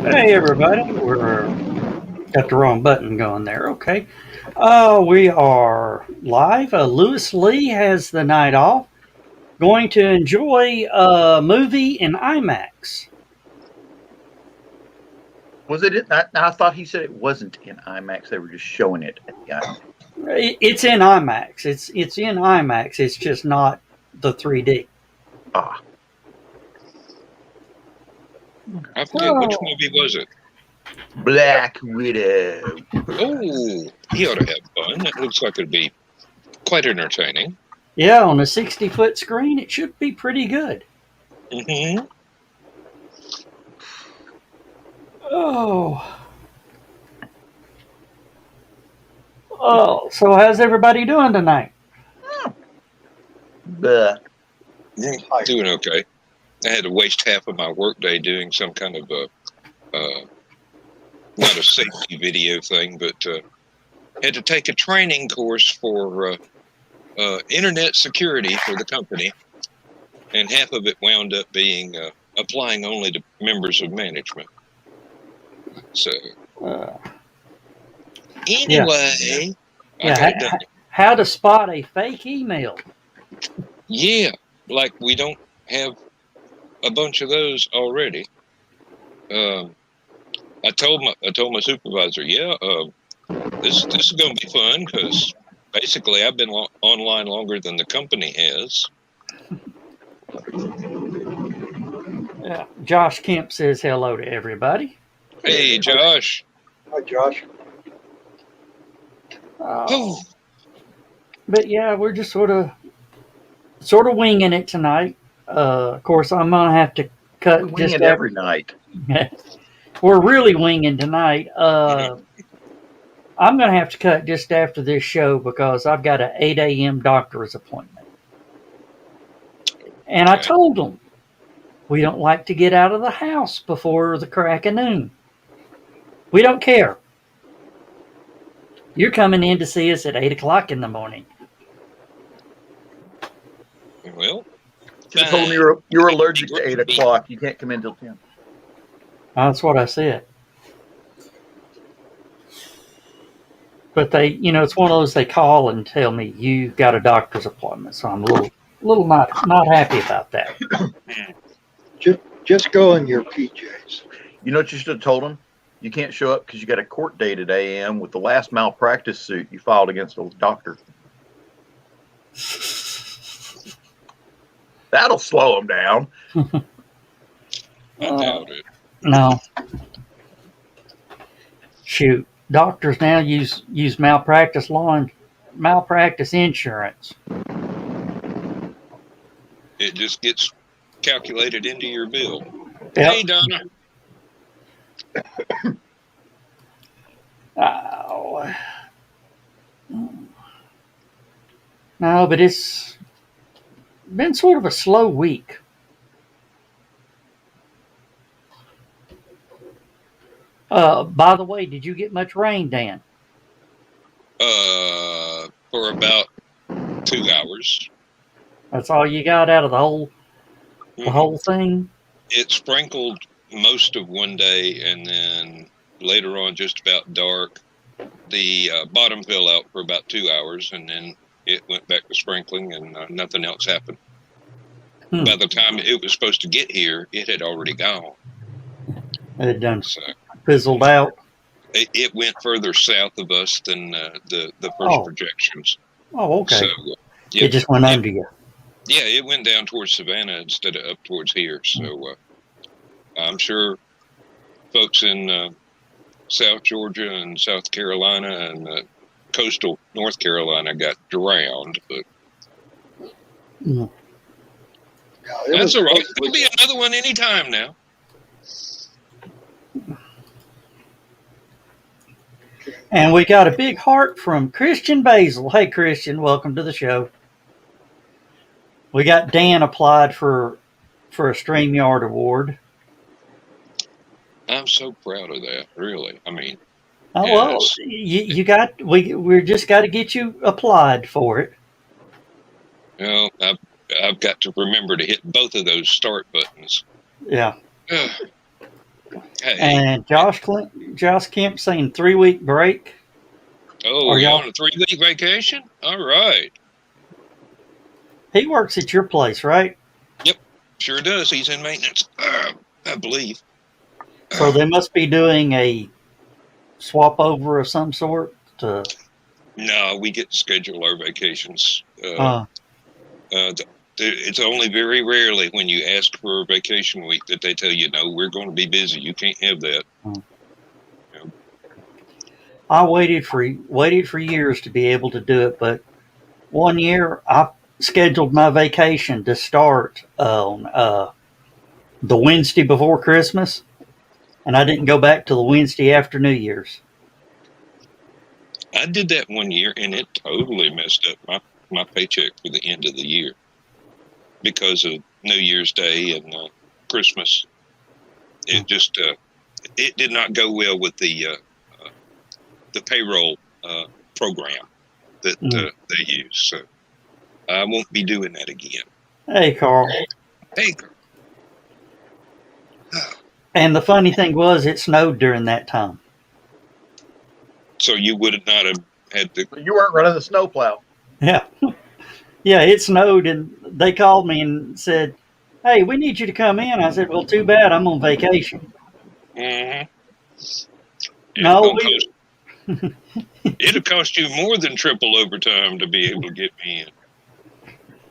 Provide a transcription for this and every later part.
Hey everybody, we're got the wrong button going there. Okay, we are live. Lewis Lee has the night off. Going to enjoy a movie in IMAX. Was it? I thought he said it wasn't in IMAX. They were just showing it at the IMAX. It's in IMAX. It's in IMAX. It's just not the 3D. Ah. I forget which movie was it. Black Widow. Oh, he ought to have fun. It looks like it'd be quite entertaining. Yeah, on a 60-foot screen, it should be pretty good. Mm-hmm. Oh, so how's everybody doing tonight? Doing okay. I had to waste half of my workday doing some kind of not a safety video thing, but had to take a training course for internet security for the company, and half of it wound up being applying only to members of management. So anyway, how to spot a fake email. Yeah, like we don't have a bunch of those already. I told my supervisor, this is going to be fun because basically I've been online longer than the company has. Yeah, Josh Kemp says hello to everybody. Hey, Josh. Hi, Josh. But yeah, we're just sort of winging it tonight. Of course, I'm gonna have to cut. We wing it every night. We're really winging tonight. I'm gonna have to cut just after this show because I've got an 8 a.m. doctor's appointment, and I told them we don't like to get out of the house before the crack of noon. We don't care. You're coming in to see us at 8 o'clock in the morning. Well, you told me you're allergic to 8 o'clock. You can't come in till 10. That's what I said. But they, it's one of those they call and tell me you got a doctor's appointment, so I'm a little not happy about that. Just go in your PJs. You know what you should have told them? You can't show up because you got a court date at AM with the last malpractice suit you filed against a doctor. That'll slow them down. I doubt it. No. Shoot. Doctors now use malpractice law and malpractice insurance. It just gets calculated into your bill. Yep. Hey, Donna. No, but it's been sort of a slow week. By the way, did you get much rain, Dan? For about 2 hours. That's all you got out of the whole thing? It sprinkled most of one day, and then later on, just about dark, The bottom fell out for about 2 hours, and then it went back to sprinkling, and nothing else happened. By the time it was supposed to get here, it had already gone. It done So fizzled out. it went further south of us than the first projections. Oh, okay. So it just went under you. Yeah, it went down towards Savannah instead of up towards here. So I'm sure folks in South Georgia and South Carolina and coastal North Carolina got drowned, but that's all right. There'll be another one anytime now. And we got a big heart from Christian Basil. Hey, Christian, welcome to the show. We got Dan applied for a StreamYard award. I'm so proud of that, really. I mean, well, we just got to get you applied for it. Well, I've got to remember to hit both of those start buttons. Yeah. Hey. And Josh Kemp saying 3-week break. Oh, are you on a 3-week vacation? All right. He works at your place, right? Yep, sure does. He's in maintenance, I believe. So they must be doing a swap over of some sort. No, we get to schedule our vacations. It's only very rarely when you ask for a vacation week that they tell you, no, we're going to be busy. You can't have that. I waited for years to be able to do it, but one year I scheduled my vacation to start on the Wednesday before Christmas, and I didn't go back till the Wednesday after New Year's. I did that one year, and it totally messed up my paycheck for the end of the year because of New Year's Day and Christmas. It just it did not go well with the payroll program that they use. So I won't be doing that again. Hey, Carl. Hey, Carl. And the funny thing was, it snowed during that time. So you would not have had to. You weren't running the snowplow. Yeah. Yeah, it snowed, and they called me and said, hey, we need you to come in. I said, well, too bad. I'm on vacation. Mm-hmm. No, it'll cost you more than triple overtime to be able to get me in.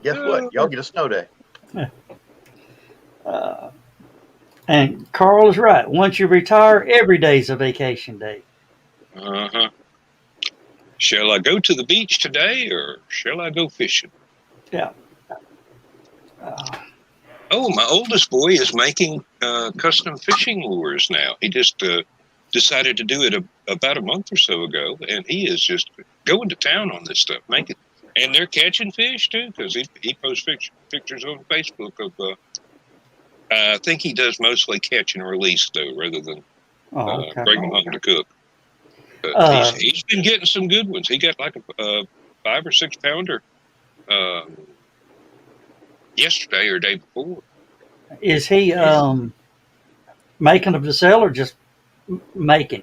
Guess what? Y'all get a snow day. And Carl is right. Once you retire, every day's a vacation day. Uh-huh. Shall I go to the beach today, or shall I go fishing? Yeah. Oh, my oldest boy is making custom fishing lures now. He just decided to do it about a month or so ago, and he is just going to town on this stuff. And they're catching fish, too, because he posts pictures on Facebook of... I think he does mostly catch and release, though, rather than bring them home to cook. But he's been getting some good ones. He got like a 5 or 6 pounder yesterday or day before. Is he making them to sell or just making?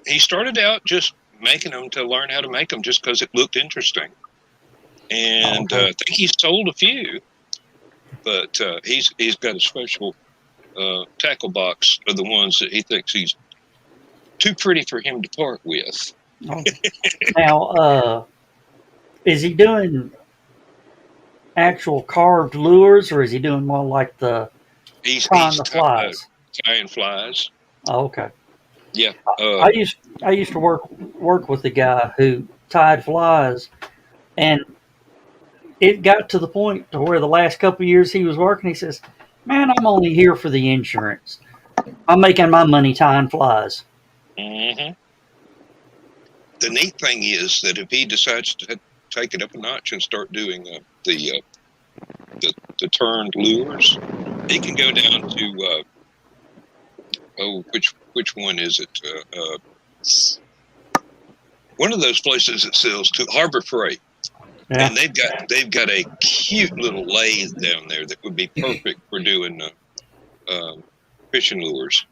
He started out just making them to learn how to make them just because it looked interesting. And I think he sold a few. But he's got a special tackle box of the ones that he thinks he's too pretty for him to part with. Now, is he doing actual carved lures, or is he doing more like he's tying the flies? Tying flies. Oh, okay. Yeah. I used to work with a guy who tied flies, and it got to the point to where the last couple of years he was working, he says, man, I'm only here for the insurance. I'm making my money tying flies. Mm-hmm. The neat thing is that if he decides to take it up a notch and start doing the turned lures, he can go down to which one is it? One of those places that sells to Harbor Freight. Yeah. And they've got a cute little lathe down there that would be perfect for doing fishing lures.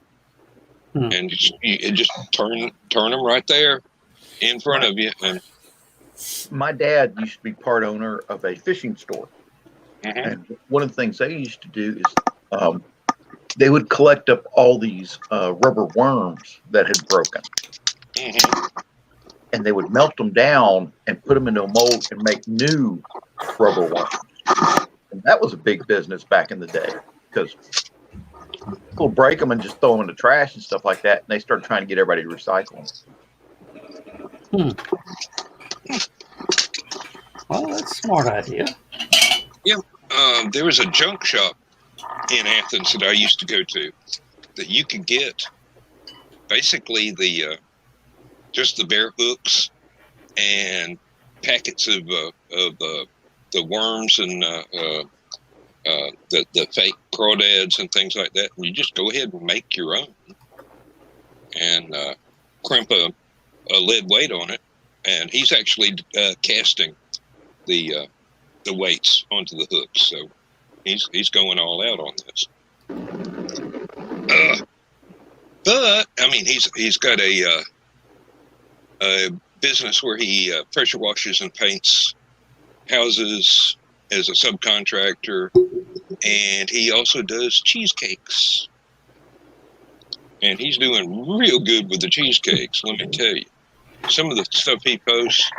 and you just turn them right there in front of you. And My dad used to be part owner of a fishing store. And one of the things they used to do is they would collect up all these rubber worms that had broken. And they would melt them down and put them into a mold and make new rubber worms. And that was a big business back in the day because people break them and just throw them in the trash and stuff like that. And they started trying to get everybody to recycle them. Well, that's a smart idea. Yeah, there was a junk shop in Athens that I used to go to that you could get basically just the bare hooks and packets of the worms and the fake crawdads and things like that, and you just go ahead and make your own and crimp a lead weight on it, and he's actually casting the weights onto the hooks, so he's going all out on this. But I mean, he's got a business where he pressure washes and paints houses as a subcontractor, and he also does cheesecakes. And he's doing real good with the cheesecakes, let me tell you. Some of the stuff he posts,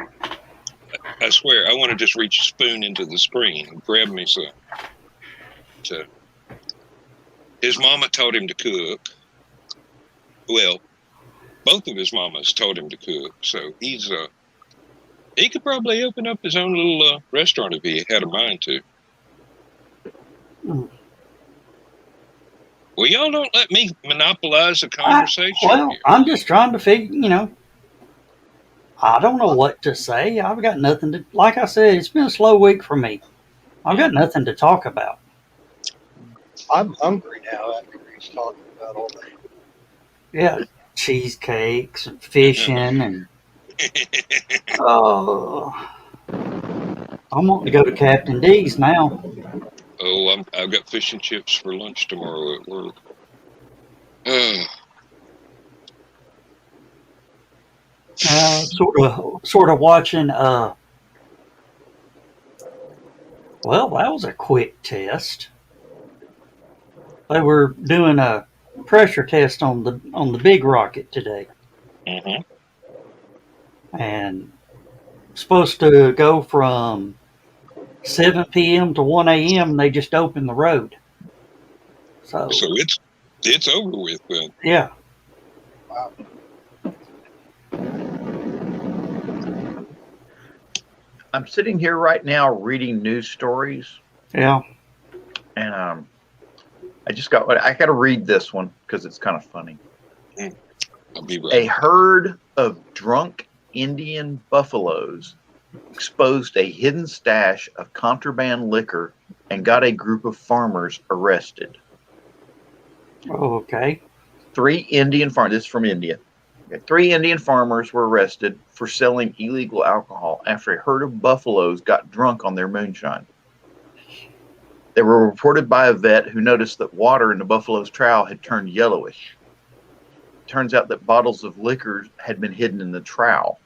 I swear, I want to just reach a spoon into the screen and grab me some. So, his mama taught him to cook. Well, both of his mamas taught him to cook, so he could probably open up his own little restaurant if he had a mind to. Well, y'all don't let me monopolize the conversation. Here. I'm just trying to figure, I don't know what to say. I've got nothing to, like I said, it's been a slow week for me. I've got nothing to talk about. I'm hungry now after he's talking about all that. Yeah, cheesecakes and fishing and I'm wanting to go to Captain D's now. Oh, I've got fish and chips for lunch tomorrow at work. Sort of watching. Well, that was a quick test. They were doing a pressure test on the big rocket today, and supposed to go from 7 p.m. to 1 a.m. and they just opened the road. So it's over with then. Yeah. Wow. I'm sitting here right now reading news stories. Yeah. And I got to read this one because it's kind of funny. I'll be right. A herd of drunk Indian buffaloes exposed a hidden stash of contraband liquor and got a group of farmers arrested. Oh, okay. 3 Indian farmers, this is from India. 3 Indian farmers were arrested for selling illegal alcohol after a herd of buffaloes got drunk on their moonshine. They were reported by a vet who noticed that water in the buffalo's trough had turned yellowish. Turns out that bottles of liquor had been hidden in the trough.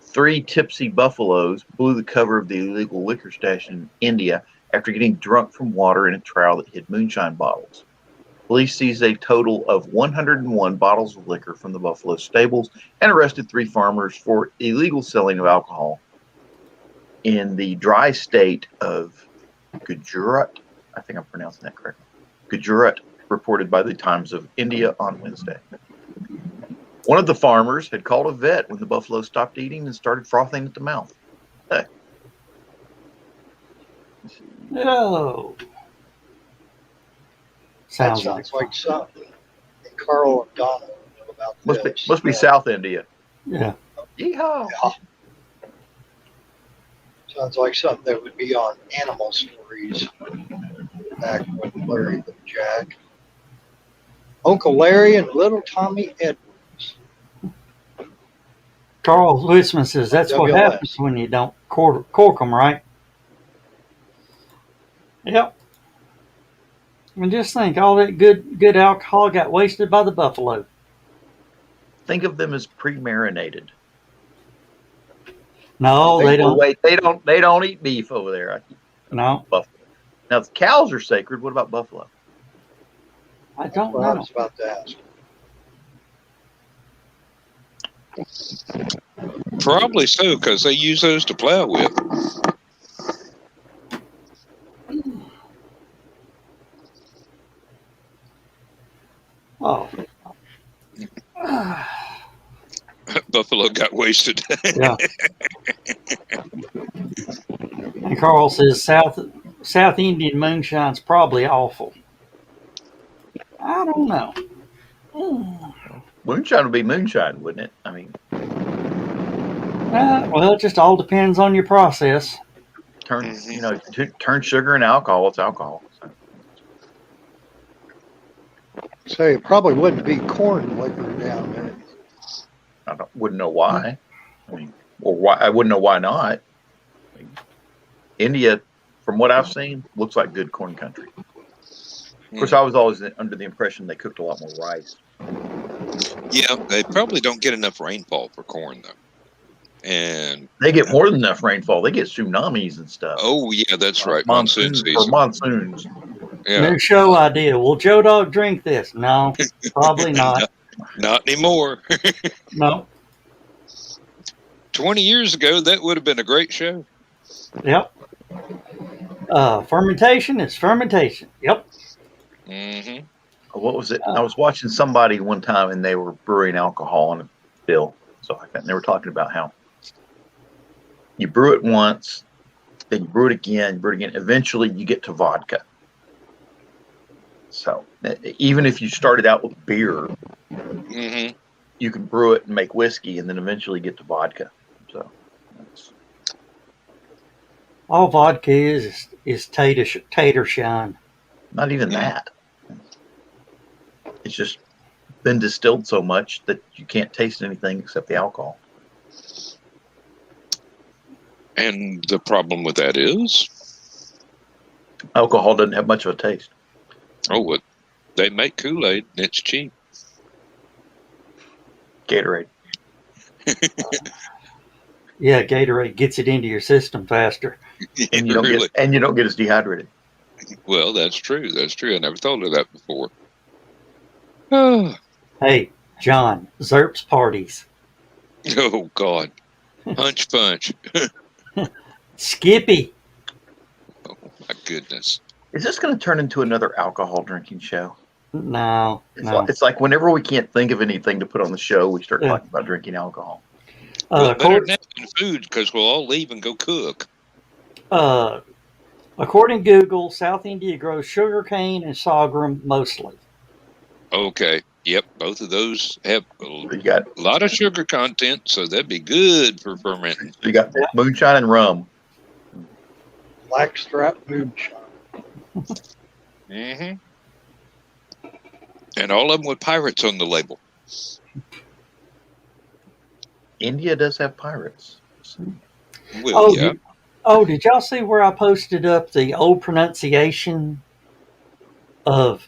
3 tipsy buffaloes blew the cover of the illegal liquor stash in India after getting drunk from water in a trough that hid moonshine bottles. Police seized a total of 101 bottles of liquor from the buffalo stables and arrested 3 farmers for illegal selling of alcohol in the dry state of Gujarat. I think I'm pronouncing that correctly. Gujarat, reported by the Times of India on Wednesday. One of the farmers had called a vet when the buffalo stopped eating and started frothing at the mouth. Hey. Oh. Sounds like something. And Carl and Donna know about this. Must be South India. Yeah. Yeehaw. Yeah. Sounds like something that would be on Animal Stories back when Larry the Jack. Uncle Larry and Little Tommy Edwards. Carl Lewisman says that's what happens when you don't cork them right. Yep. And just think, all that good alcohol got wasted by the buffalo. Think of them as pre-marinated. No, they don't. Wait, they don't eat beef over there. I keep No, buffalo. Now, if cows are sacred, what about buffalo? I That's don't what I know. was about to ask. Probably so, because they use those to plow with. Oh, Buffalo got wasted. yeah. And Carl says South Indian moonshine's probably awful. I don't know. Moonshine would be moonshine, wouldn't it? I mean, Well, it just all depends on your process. turn turn sugar and alcohol. It's alcohol. So. So it probably wouldn't be corn liquor down there. Wouldn't know why. I mean, or why? I wouldn't know why not. I mean, India, from what I've seen, looks like good corn country. Of course, I was always under the impression they cooked a lot more rice. Yeah, they probably don't get enough rainfall for corn though, and they get more than enough rainfall. They get tsunamis and stuff. Oh yeah, that's right. Monsoon season. For monsoons. Yeah. New show idea. Will Joe Dog drink this? No, probably not. Not anymore. No. 20 years ago, that would have been a great show. Yep. Fermentation is fermentation. Yep. Mm-hmm. What was it? I was watching somebody one time, and they were brewing alcohol in a still, so like that. And they were talking about how you brew it once, then you brew it again, Eventually, you get to vodka. So even if you started out with beer, you can brew it and make whiskey, and then eventually get to vodka. So all vodka is tater shine. Not even that. It's just been distilled so much that you can't taste anything except the alcohol. And the problem with that is? Alcohol doesn't have much of a taste. Oh, what? They make Kool-Aid and it's cheap. Gatorade. Yeah, Gatorade gets it into your system faster. And you don't get as dehydrated. Well, that's true. That's true. I never thought of that before. Hey, John, Zerp's parties. Oh, God. Punch. Skippy. Oh, my goodness. Is this going to turn into another alcohol drinking show? No. It's like whenever we can't think of anything to put on the show, we start talking about drinking alcohol. Well, better than food, because we'll all leave and go cook. According to Google, South India grows sugarcane and sorghum mostly. Okay. Yep. Both of those have a lot of sugar content, so that'd be good for fermenting. You got moonshine and rum. Blackstrap moonshine. Mm-hmm. And all of them with pirates on the label. India does have pirates. Well, yeah. Did y'all see where I posted up the old pronunciation of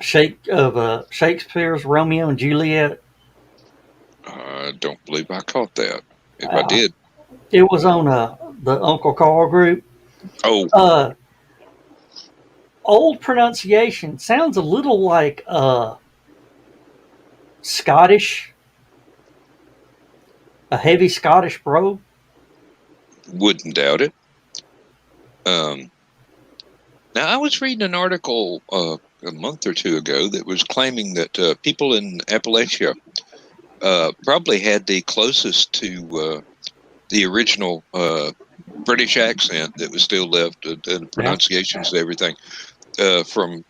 Shakespeare's Romeo and Juliet? I don't believe I caught that. If I did. It was on the Uncle Carl group. Oh. Old pronunciation sounds a little like Scottish. A heavy Scottish brogue. Wouldn't doubt it. Now, I was reading an article a month or two ago that was claiming that people in Appalachia probably had the closest to the original British accent that was still left, and pronunciations and everything from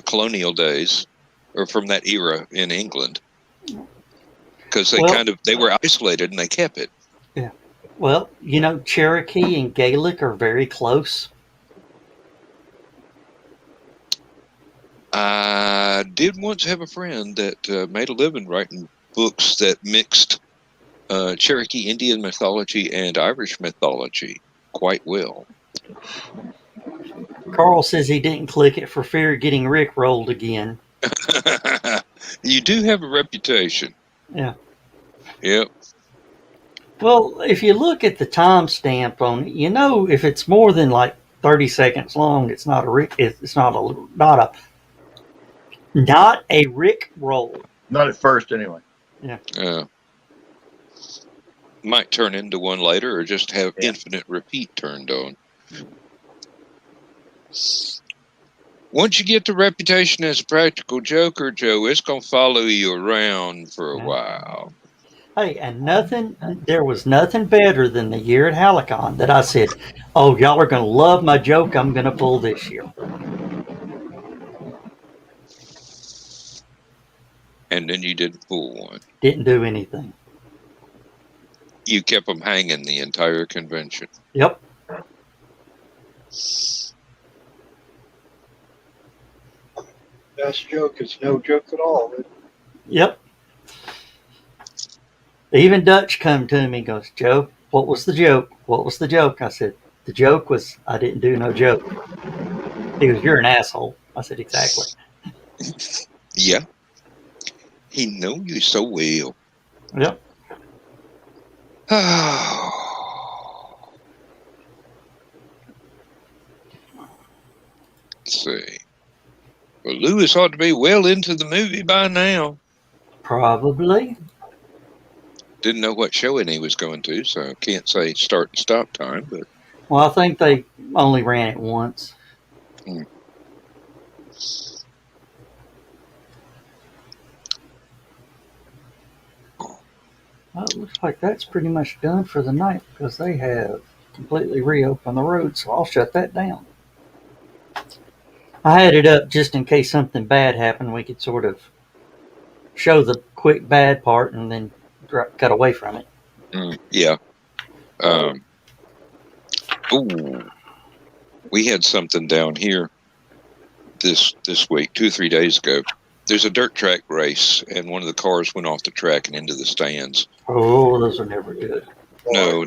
colonial days, or from that era in England, because they were isolated and they kept it. Yeah. Well, Cherokee and Gaelic are very close. I did once have a friend that made a living writing books that mixed Cherokee Indian mythology and Irish mythology quite well. Carl says he didn't click it for fear of getting Rick rolled again. You do have a reputation. Yeah. Yep. Well, if you look at the timestamp on it, you know if it's more than like 30 seconds long, it's not a Rick. It's not a Rick roll. Not at first, anyway. Might turn into one later, or just have Yeah. infinite repeat turned on. Once you get the reputation as a practical joker, Joe, it's gonna follow you around for a while. Hey, and there was nothing better than the year at HallowCon that I said, oh, y'all are going to love my joke I'm going to pull this year. And then you didn't pull one. Didn't do anything. You kept them hanging the entire convention. Yep. Best joke is no joke at all. Yep. Even Dutch come to me and goes, Joe, what was the joke? What was the joke? I said, the joke was I didn't do no joke. He goes, you're an asshole. I said, exactly. Yeah. He know you so well. Yep. Let's see. Well, Lewis ought to be well into the movie by now. Probably. Didn't know what showing he was going to, so I can't say start and stop time, but Well, I think they only ran it once. Well, it looks like that's pretty much done for the night because they have completely reopened the road, so I'll shut that down. I had it up just in case something bad happened. We could sort of show the quick bad part and then cut away from it. Yeah. We had something down here this week, 2 or 3 days ago. There's a dirt track race, and one of the cars went off the track and into the stands. Oh, those are never good. No,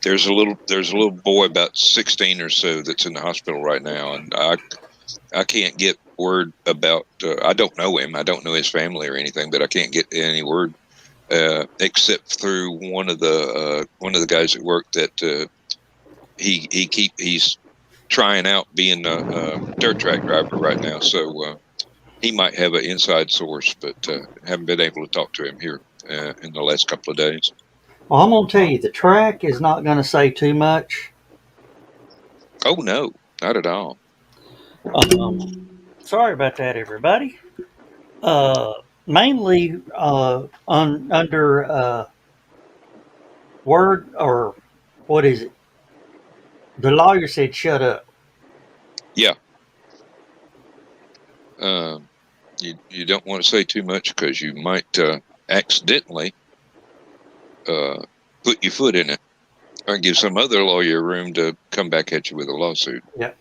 there's a little boy about 16 or so that's in the hospital right now, and I can't get word about. I don't know him. I don't know his family or anything, but I can't get any word except through one of the guys at work that he's trying out being a dirt track driver right now. So he might have an inside source, but haven't been able to talk to him here in the last couple of days. Well, I'm going to tell you, the track is not going to say too much. Oh, no, not at all. Sorry about that, everybody. Mainly under word, or what is it? The lawyer said shut up. Yeah. You don't want to say too much because you might accidentally put your foot in it or give some other lawyer room to come back at you with a lawsuit. Yep.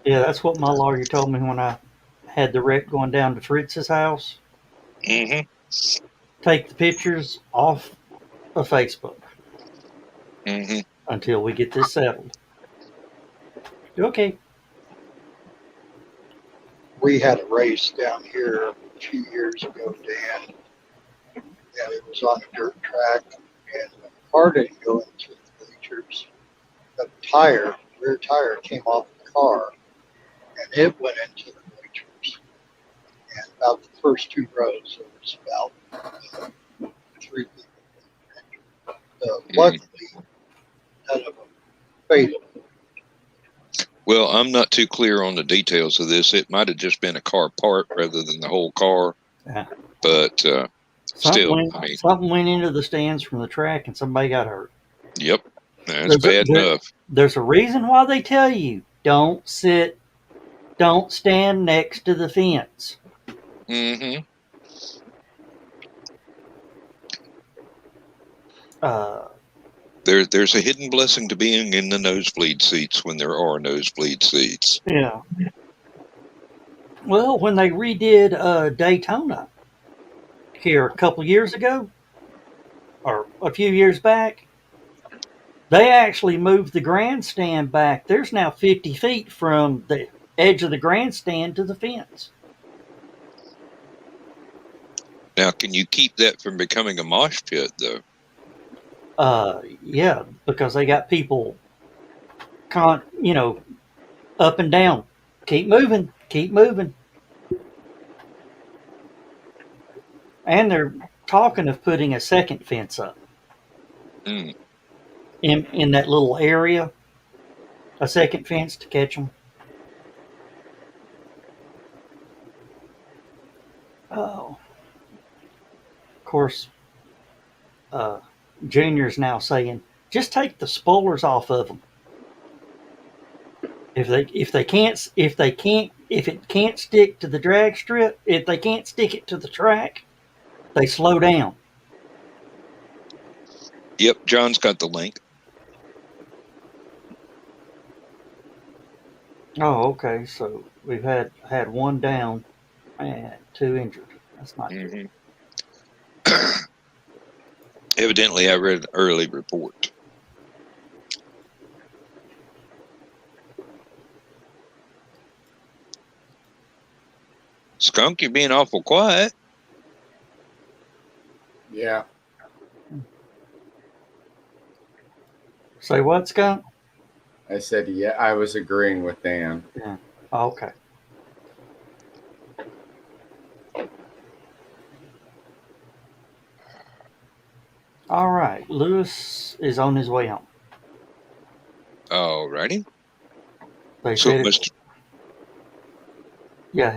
Yeah, that's what my lawyer told me when I had the wreck going down to Fritz's house. Mm-hmm. Take the pictures off of Facebook until we get this settled. Okay. We had a race down here a few years ago, Dan, and it was on a dirt track, and the car didn't go into the bleachers. The rear tire came off the car, and it went into the bleachers. And about the first 2 rows, there was about 3 people. Luckily, none of them fatal. Well, I'm not too clear on the details of this. It might have just been a car part rather than the whole car. Yeah. But Something still, went into the stands from the track and somebody got hurt. Yep. That's bad enough. There's a reason why they tell you don't stand next to the fence. Mm-hmm. There's a hidden blessing to being in the nosebleed seats when there are nosebleed seats. Yeah. Well, when they redid Daytona here a couple years ago, or a few years back, They actually moved the grandstand back. There's now 50 feet from the edge of the grandstand to the fence. Now, can you keep that from becoming a mosh pit, though? Yeah, because they got people, up and down. Keep moving, keep moving. And they're talking of putting a second fence up Mm. in that little area. A second fence to catch them. Oh, of course, Junior's now saying, just take the spoilers off of them. If it can't stick to the drag strip, if they can't stick it to the track, they slow down. Yep, John's got the link. Oh, okay. So we've had one down and 2 injured. That's not good. Evidently, I read an early report. Skunk, you're being awful quiet. Yeah. Say what, Skunk? I said, yeah, I was agreeing with Dan. Yeah. Okay. All right. Lewis is on his way home. Alrighty. They So, said Mr. Yeah,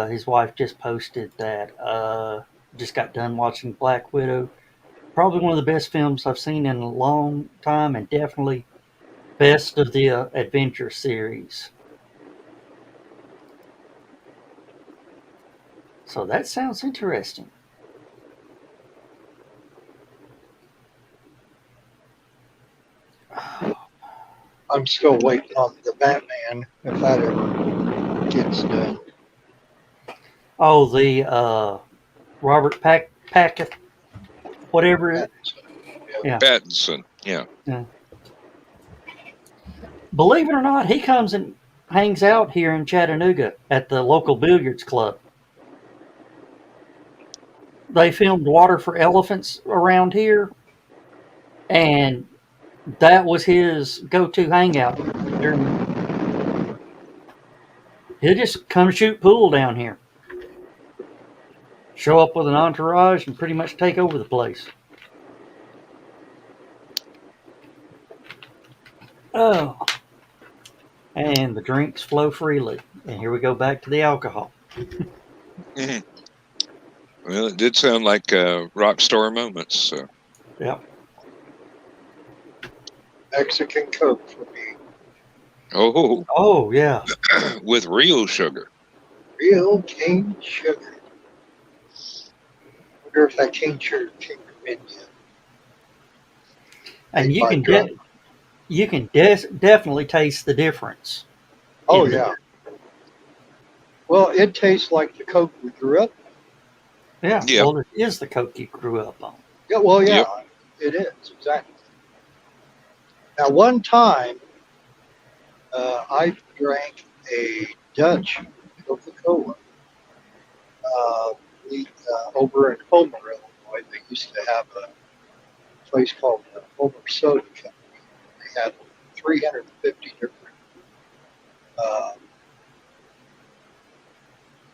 his wife just posted that just got done watching Black Widow. Probably one of the best films I've seen in a long time, and definitely best of the adventure series. So that sounds interesting. I'm still waiting on the Batman, if that ever gets done. Oh, the Robert Packett, whatever. Yeah. Pattinson. Yeah. Believe it or not, he comes and hangs out here in Chattanooga at the local billiards club. They filmed Water for Elephants around here, and that was his go-to hangout. He'll just come shoot pool down here. Show up with an entourage and pretty much take over the place. Oh. And the drinks flow freely. And here we go back to the alcohol. Mm-hmm. Well, it did sound like rock star moments. So. Yep. Mexican Coke for me. Oh, yeah. With real sugar. Real cane sugar. Wonder if that cane sugar came from India. And you can definitely taste the difference. Oh, yeah. Well, it tastes like the Coke we grew up on. Yeah. Yep. Well, it is the Coke you grew up on. Yeah, well, yeah, It is, exactly. Now, one time, I drank a Dutch Coca-Cola. Over in Homer, Illinois, they used to have a place called the Homer Soda Company. They had 350 different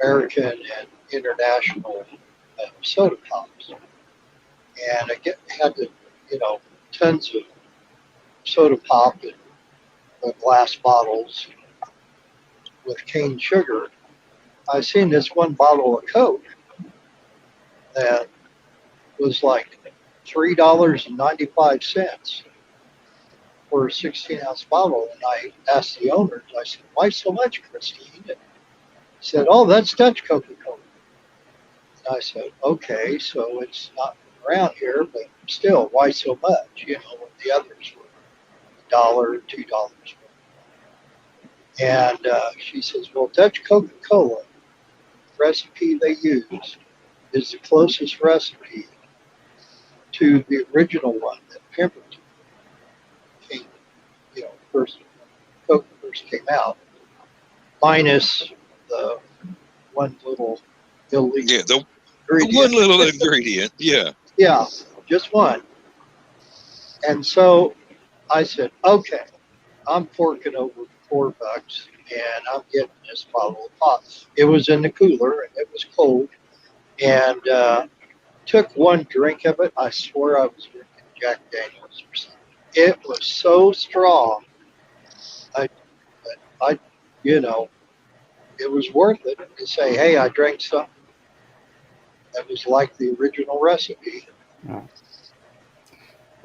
American and international soda pops. And I had tons of soda pop in glass bottles with cane sugar. I seen this one bottle of Coke that was like $3.95 for a 16-ounce bottle. And I asked the owners, I said, why so much, Christine? And he said, oh, that's Dutch Coca-Cola. And I said, okay, so it's not around here, but still, why so much? When the others were $1, $2. And she says, well, Dutch Coca-Cola, the recipe they use is the closest recipe to the original one that Pemberton first Coke first came out, minus the one little illegal Yeah, the ingredient. one little ingredient. Yeah. Yeah, just one. And so I said, okay, I'm forking over $4 and I'm getting this bottle of pop. It was in the cooler and it was cold. And took one drink of it. I swear I was drinking Jack Daniels or something. It was so strong. I, I, you know, it was worth it to say, hey, I drank something that was like the original recipe.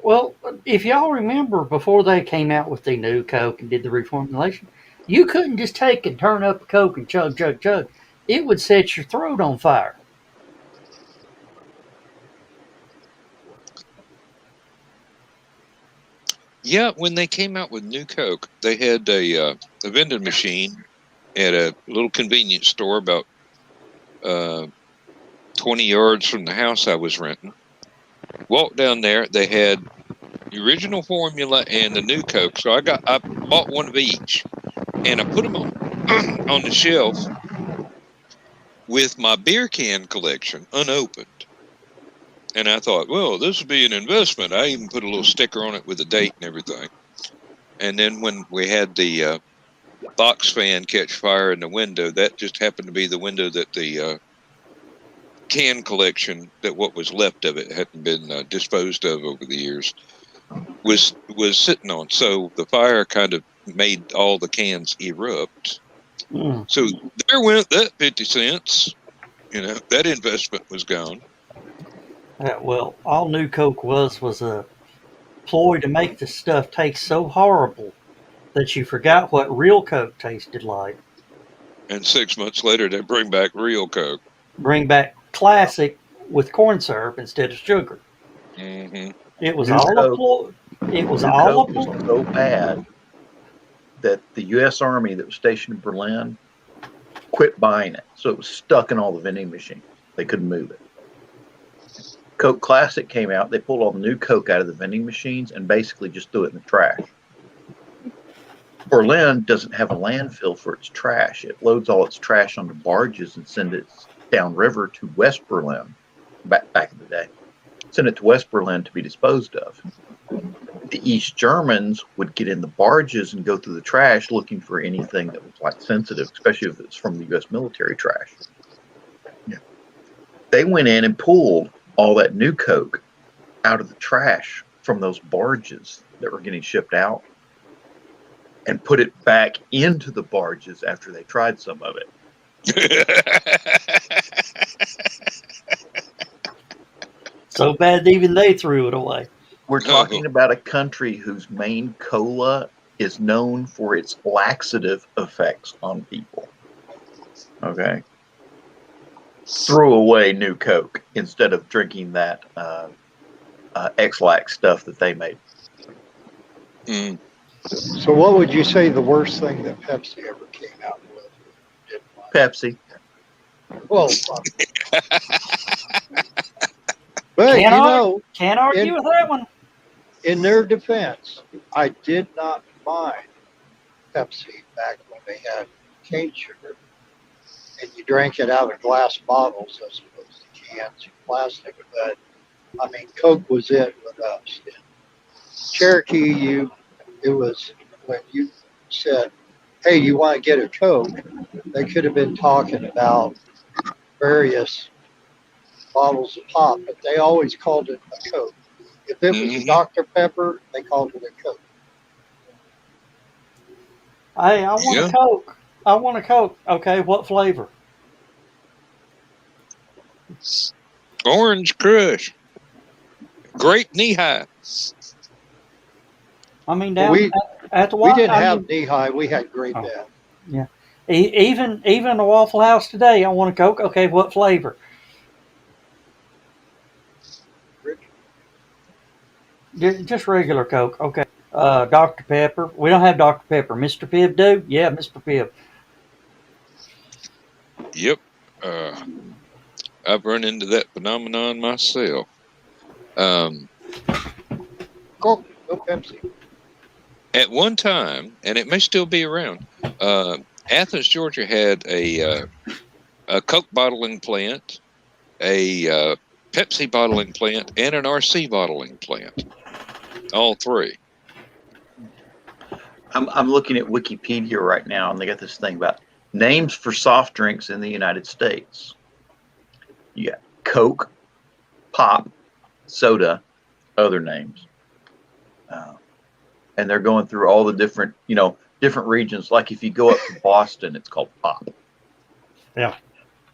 Well, if y'all remember, before they came out with the new Coke and did the reformulation, you couldn't just take and turn up a Coke and chug, chug, chug. It would set your throat on fire. Yeah, when they came out with new Coke, they had a vending machine at a little convenience store about 20 yards from the house I was renting. Walked down there, they had the original formula and the new Coke. So I bought one of each, and I put them on on the shelf with my beer can collection unopened. And I thought, well, this would be an investment. I even put a little sticker on it with a date and everything. And then when we had the box fan catch fire in the window, that just happened to be the window that the can collection, that what was left of it hadn't been disposed of over the years, was sitting on. So the fire kind of made all the cans erupt. Mm. So there went that 50 cents. That investment was gone. Well, all new Coke was a ploy to make the stuff taste so horrible that you forgot what real Coke tasted like. And 6 months later, they bring back real Coke. Bring back classic with corn syrup instead of sugar. Mm-hmm. It was New all a Coke, ploy. It was New all a Coke was ploy. so bad that the U.S. Army that was stationed in Berlin quit buying it. So it was stuck in all the vending machines. They couldn't move it. Coke Classic came out. They pulled all the new Coke out of the vending machines and basically just threw it in the trash. Berlin doesn't have a landfill for its trash. It loads all its trash onto barges and sends it downriver to West Berlin. Back in the day, send it to West Berlin to be disposed of. The East Germans would get in the barges and go through the trash looking for anything that was like sensitive, especially if it's from the U.S. military trash. Yeah. They went in and pulled all that new Coke out of the trash from those barges that were getting shipped out and put it back into the barges after they tried some of it. So bad that even they threw it away. We're talking about a country whose main cola is known for its laxative effects on people. Okay. Throw away new Coke instead of drinking that X-Lax stuff that they made. Mm. So, what would you say the worst thing that Pepsi ever came out with? Pepsi. Well, but Can't argue with that one. In their defense, I did not mind Pepsi back when they had cane sugar, and you drank it out of glass bottles as opposed to cans of plastic. But I mean, Coke was it with us. In Cherokee, it was when you said, "Hey, you want to get a Coke?" They could have been talking about various bottles of pop, but they always called it a Coke. If it was a Dr. Pepper, they called it a Coke. Hey, I want a Coke. I want a Coke. Okay, what flavor? Orange Crush. Grape knee high. I mean, we didn't have knee high. We had Grape Bad. Yeah. Even a Waffle House today, I want a Coke. Okay, what flavor? Just regular Coke. Okay. Dr. Pepper. We don't have Dr. Pepper. Mr. Pibb do? Yeah, Mr. Pibb. Yep. I've run into that phenomenon myself. Go Pepsi. At one time, and it may still be around, Athens, Georgia had a Coke bottling plant, a Pepsi bottling plant, and an RC bottling plant. All three. I'm looking at Wikipedia right now, and they got this thing about names for soft drinks in the United States. You got Coke, Pop, Soda, other names. And they're going through all the different, different regions. Like if you go up to Boston, it's called Pop. Yeah.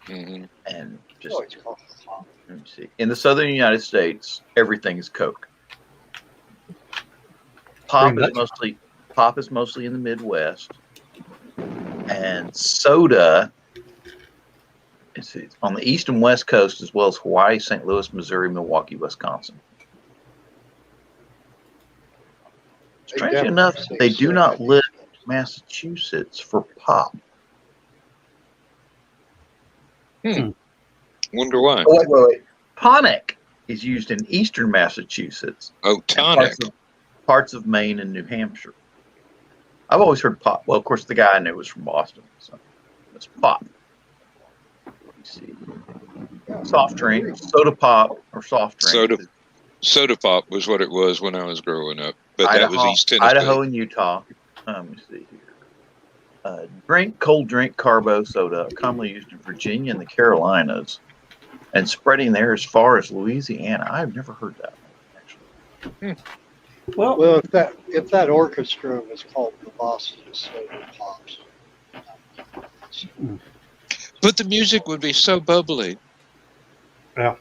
Mm-hmm. And just, Oh, it's called pop. let me see. In the southern United States, everything is Coke. Pop is mostly in the Midwest. And soda, it's on the east and west coast, as well as Hawaii, St. Louis, Missouri, Milwaukee, Wisconsin. Strangely enough, they do not list Massachusetts for pop. Wonder why. Oh, wait. Tonic is used in eastern Massachusetts. Oh, tonic. Parts of Maine and New Hampshire. I've always heard pop. Well, of course, the guy I knew was from Boston, so it's pop. Let's see. Soft drink, soda pop, or soft drink. Soda pop was what it was when I was growing up, but that was East Tennessee. Idaho and Utah. Let me see here. Cold drink, carbo soda, commonly used in Virginia and the Carolinas, and spreading there as far as Louisiana. I've never heard that one, actually. Well, if that orchestra was called the Boston Soda Pops. But the music would be so bubbly. Yeah.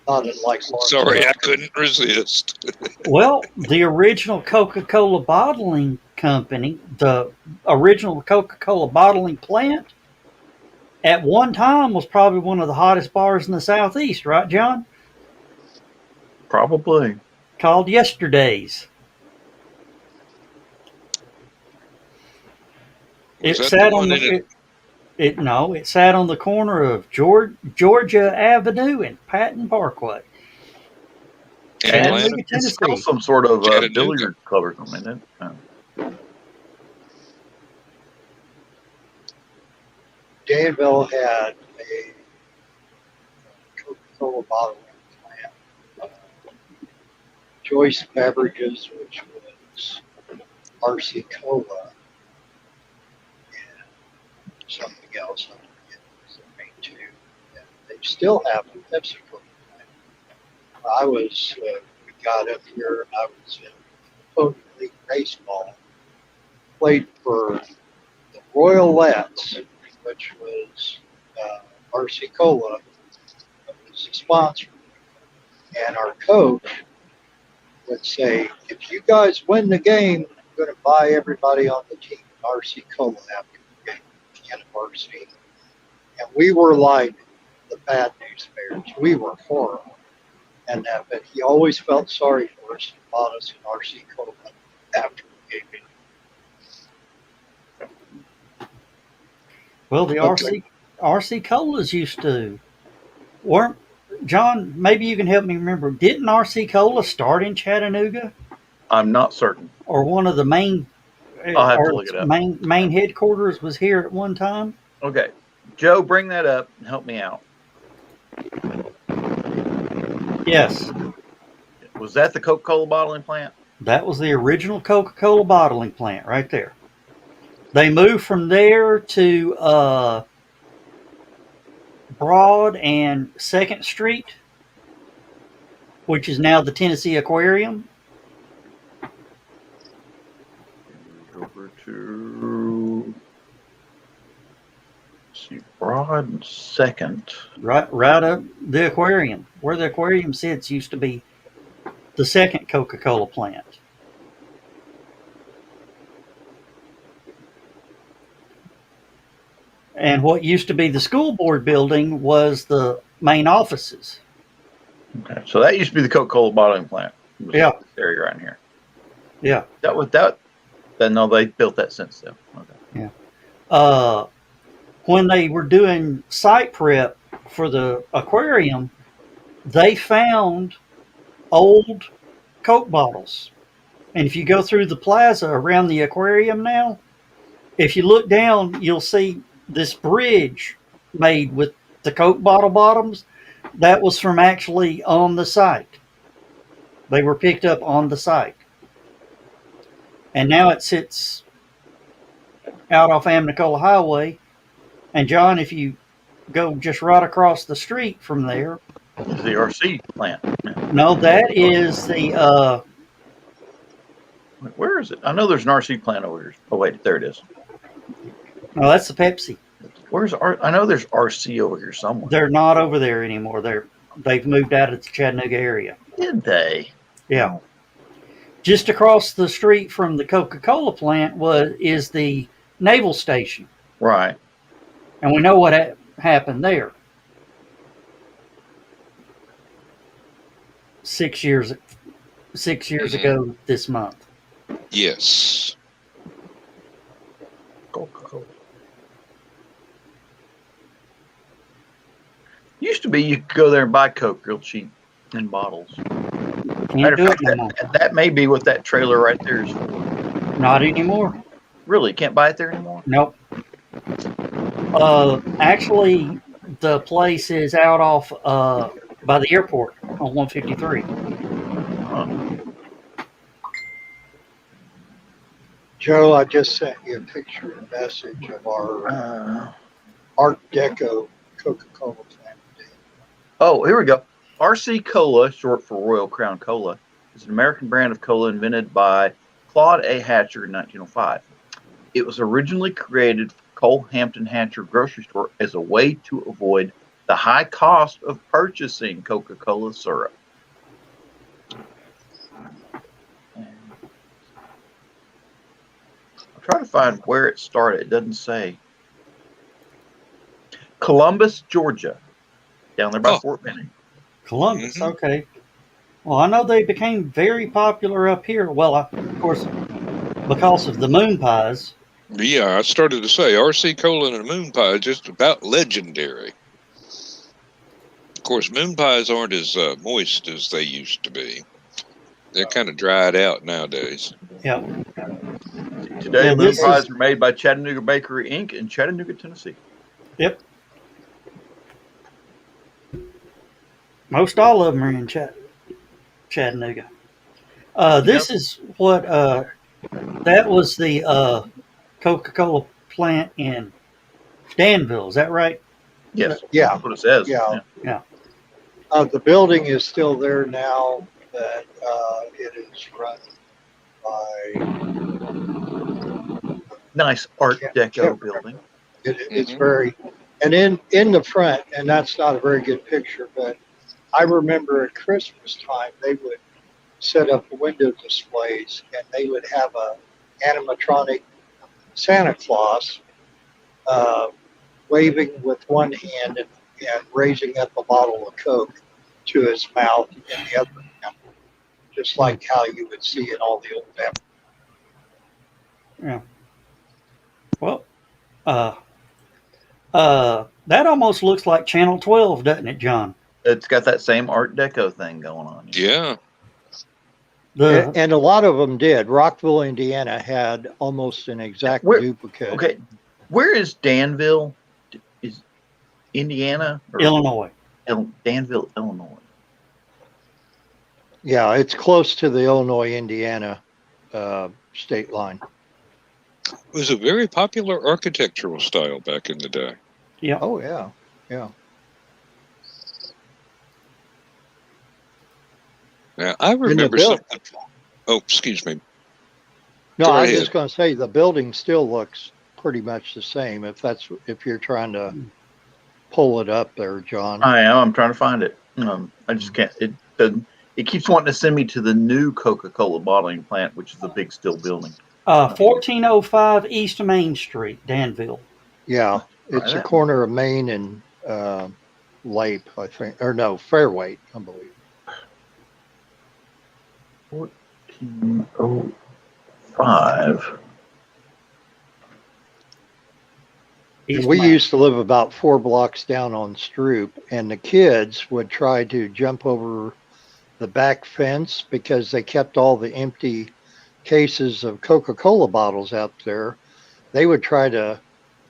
Not like Sorry, I couldn't resist. Well, the original Coca-Cola bottling company, the original Coca-Cola bottling plant, at one time was probably one of the hottest bars in the Southeast, right, John? Probably. Called Yesterday's. It sat on it sat on the corner of Georgia Avenue and Patton Parkway. Atlanta. It's still some sort of billiard club or something, isn't it? Danville had a Coca-Cola bottling plant. Joyce Beverages, which was RC Cola, and something else. I forget the main two. And they still have a Pepsi Cola plant. We got up here, and I was in Potent League Baseball. Played for the Royalettes, which was RC Cola, that was a sponsor. And our coach would say, if you guys win the game, I'm going to buy everybody on the team RC Cola after the game, can of RC. And we were like the bad news bears. We were horrible. But he always felt sorry for us and bought us an RC Cola after the game. Well, the RC Colas used to weren't John, maybe you can help me remember. Didn't RC Cola start in Chattanooga? I'm not certain. Or one of the main I'll have to look it up. Main headquarters was here at one time? Okay. Joe, bring that up and help me out. Yes. Was that the Coca-Cola bottling plant? That was the original Coca-Cola bottling plant right there. They moved from there to Broad and 2nd Street, which is now the Tennessee Aquarium. Over to Broad and 2nd. Right up the aquarium. Where the aquarium sits used to be the second Coca-Cola plant. And what used to be the school board building was the main offices. Okay, so that used to be the Coca-Cola bottling plant. Yeah. This area right here. Yeah. That was that. No, they built that since then. Okay. Yeah. When they were doing site prep for the aquarium, they found old Coke bottles And if you go through the plaza around the aquarium now, if you look down, you'll see this bridge made with the Coke bottle bottoms. That was from actually on the site. They were picked up on the site. And now it sits out off Amnicola Highway. And John, if you go just right across the street from there, It's the RC plant. no, that is the Where is it? I know there's an RC plant over here. Oh wait, there it is. no, that's the Pepsi. Where's I know there's RC over here somewhere. They're not over there anymore. They've moved out of the Chattanooga area. Did they? Yeah. Just across the street from the Coca-Cola plant is the naval station. Right. And we know what happened there. 6 years ago this month. Yes. Coca-Cola. Used to be you could go there and buy Coke real cheap in bottles. Can't do it no more. That may be what that trailer right there is for. Not anymore. Really? Can't buy it there anymore? Nope. Actually, the place is out off by the airport on 153. Joe, I just sent you a picture and message of our Art Deco Coca-Cola plant. Oh, here we go. RC Cola, short for Royal Crown Cola, is an American brand of cola invented by Claude A. Hatcher in 1905. It was originally created for Cole Hampton Hatcher grocery store as a way to avoid the high cost of purchasing Coca-Cola syrup. I'll try to find where it started. It doesn't say. Columbus, Georgia, down there by Fort Benning. Columbus, okay. Well, I know they became very popular up here. Well, of course, because of the moon pies. Yeah, I started to say RC Cola and a moon pie is just about legendary. Of course, moon pies aren't as moist as they used to be. They're kind of dried out nowadays. Yeah. Today, moon pies are made by Chattanooga Bakery, Inc. in Chattanooga, Tennessee. Yep. Most all of them are in Chattanooga. This is what that was the Coca-Cola plant in Danville. Is that right? Yes. Yeah. That's what it says. Yeah. Yeah. The building is still there now, but it is run by Nice Art Deco building. It's very, and in the front, and that's not a very good picture, but I remember at Christmas time they would set up window displays, and they would have a animatronic Santa Claus waving with one hand and raising up a bottle of Coke to his mouth in the other hand, just like how you would see in all the old episodes. Yeah. Well, that almost looks like Channel 12, doesn't it, John? It's got that same Art Deco thing going on. Yeah. And a lot of them did. Rockville, Indiana had almost an exact duplicate. Okay. Where is Danville? Is Indiana? Or Illinois. Danville, Illinois. Yeah, it's close to the Illinois-Indiana state line. It was a very popular architectural style back in the day. Yeah. Oh, yeah. Yeah. Now, I remember something. Oh, excuse me. No, Go I was ahead. just going to say the building still looks pretty much the same. If you're trying to pull it up there, John. I am. I'm trying to find it. I just can't. It doesn't. It keeps wanting to send me to the new Coca-Cola bottling plant, which is the big steel building. 1405 East Main Street, Danville. Yeah, it's a corner of Main and Lape, I think, or no, Fairway, I believe. 1405. And we used to live about 4 blocks down on Stroop, and the kids would try to jump over the back fence because they kept all the empty cases of Coca-Cola bottles out there, they would try to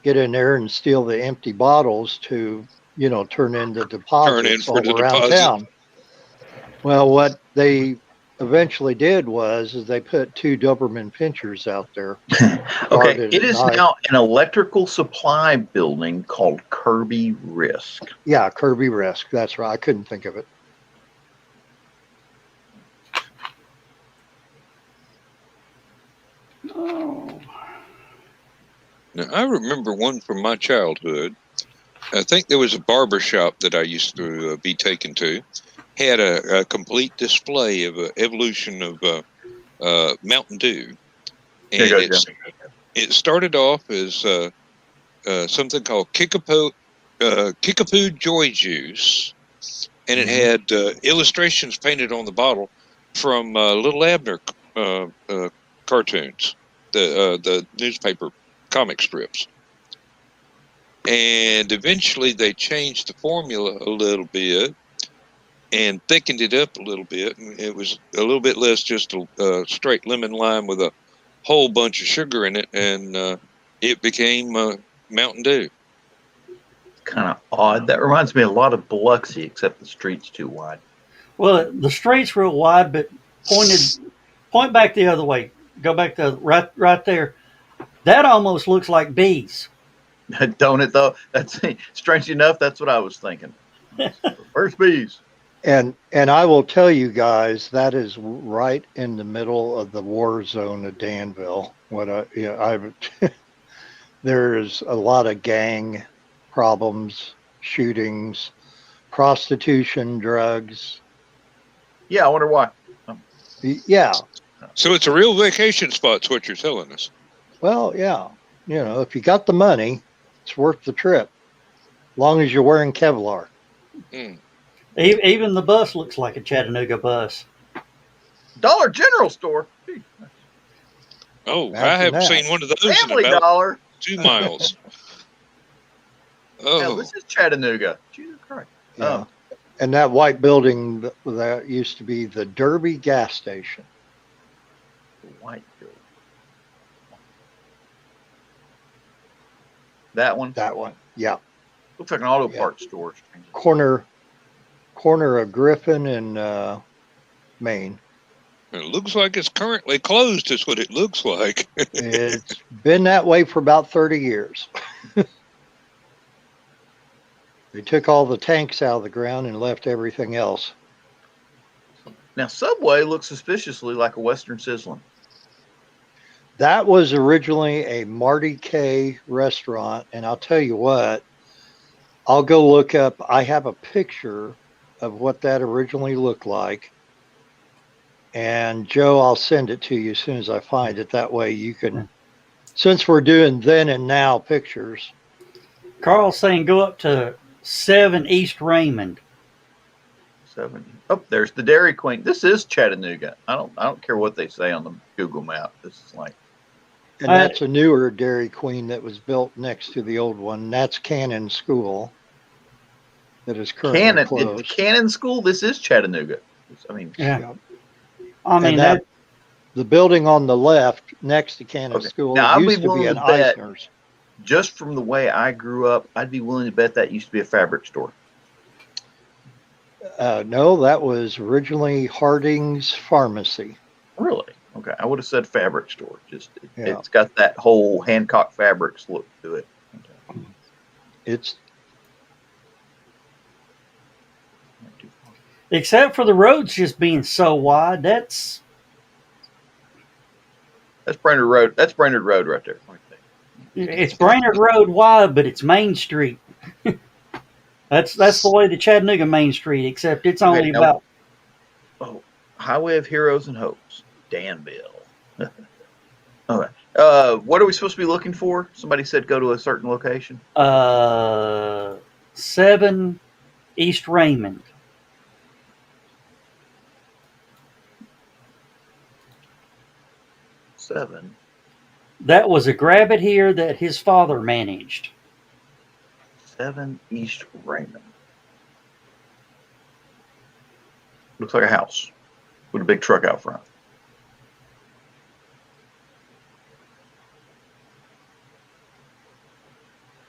get in there and steal the empty bottles to, turn into Turn in deposits for the all around deposit. town. Well, what they eventually did is they put 2 Doberman pinchers out there. Okay, guarded it at is night. now an electrical supply building called Kirby Risk. Yeah, Kirby Risk. That's right. I couldn't think of it. Oh. Now, I remember one from my childhood. I think there was a barber shop that I used to be taken to. Had a complete display of an evolution of Mountain Dew. There you And go, Jim. it started off as something called Kickapoo Joy Juice. And it had illustrations painted on the bottle from Little Abner cartoons, the newspaper comic strips. And eventually they changed the formula a little bit and thickened it up a little bit. And it was a little bit less just a straight lemon lime with a whole bunch of sugar in it. And it became Mountain Dew. Kind of odd. That reminds me a lot of Biloxi, except the street's too wide. Well, the street's real wide, but point back the other way. Go back to right there. That almost looks like bees. Don't it though? That's strange enough. That's what I was thinking. First bees. And I will tell you guys, that is right in the middle of the war zone of Danville. There's a lot of gang problems, shootings, prostitution, drugs. Yeah, I wonder why. Yeah. So it's a real vacation spot, is what you're telling us. Well, yeah. If you got the money, it's worth the trip. As long as you're wearing Kevlar. Mm. Even the bus looks like a Chattanooga bus. Dollar General store. Oh, Imagine I haven't that. seen one of those Family in about Dollar. 2 miles. Hell, Oh, this is Chattanooga. Jesus Christ. Yeah. And that white building that used to be the Derby gas station. The white building. That one? That one. Yeah. Looks like an auto parts store. Corner of Griffin and Maine. it looks like it's currently closed, is what it looks like. It's been that way for about 30 years. They took all the tanks out of the ground and left everything else. Now, Subway looks suspiciously like a Western Sizzlin'. That was originally a Marty K restaurant, and I'll tell you what, I'll go look up. I have a picture of what that originally looked like. And Joe, I'll send it to you as soon as I find it. That way you can, since we're doing then and now pictures. Carl's saying go up to 7 East Raymond. 7. Oh, there's the Dairy Queen. This is Chattanooga. I don't care what they say on the Google map. This is like. And that's a newer Dairy Queen that was built next to the old one. That's Cannon School. That is currently closed. Cannon School. This is Chattanooga. I mean, Yeah. I mean, the building on the left next to Cannon School now, used to be an Eisner's. Just from the way I grew up, I'd be willing to bet that used to be a fabric store. No, that was originally Harding's Pharmacy. Really? Okay, I would have said fabric store. It's got that whole Hancock Fabrics look to it. Okay. It's except for the roads just being so wide. That's Brainerd Road. That's Brainerd Road right there. it's Brainerd Road wide, but it's Main Street. That's the way the Chattanooga Main Street, except it's only about. Oh, Highway of Heroes and Hopes, Danville. Okay. What are we supposed to be looking for? Somebody said go to a certain location. 7 East Raymond. Seven. That was a grab it here that his father managed. 7 East Raymond. Looks like a house with a big truck out front.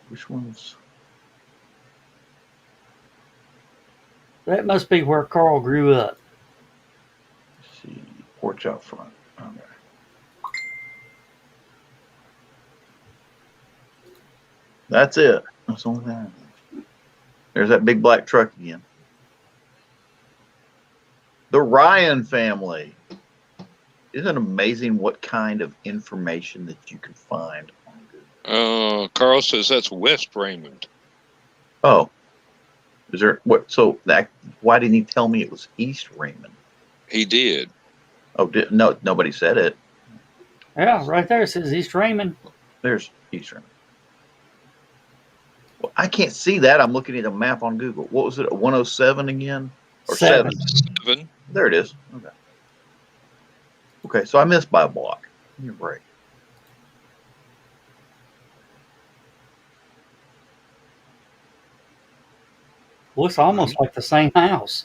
Which one's? That must be where Carl grew up. Let's see, porch out front. Okay. That's it. That's the only thing. There's that big black truck again. The Ryan family. Isn't it amazing what kind of information that you can find on Google? Carl says that's West Raymond. Oh, is there what? So that why didn't he tell me it was East Raymond? He did. Oh, no, nobody said it. Yeah, right there it says East Raymond. There's East Raymond. Well, I can't see that. I'm looking at a map on Google. What was it? 107 again? Or 7? 7. There it is. Okay. Okay, so I missed by a block. Give me a break. Looks almost like the same house.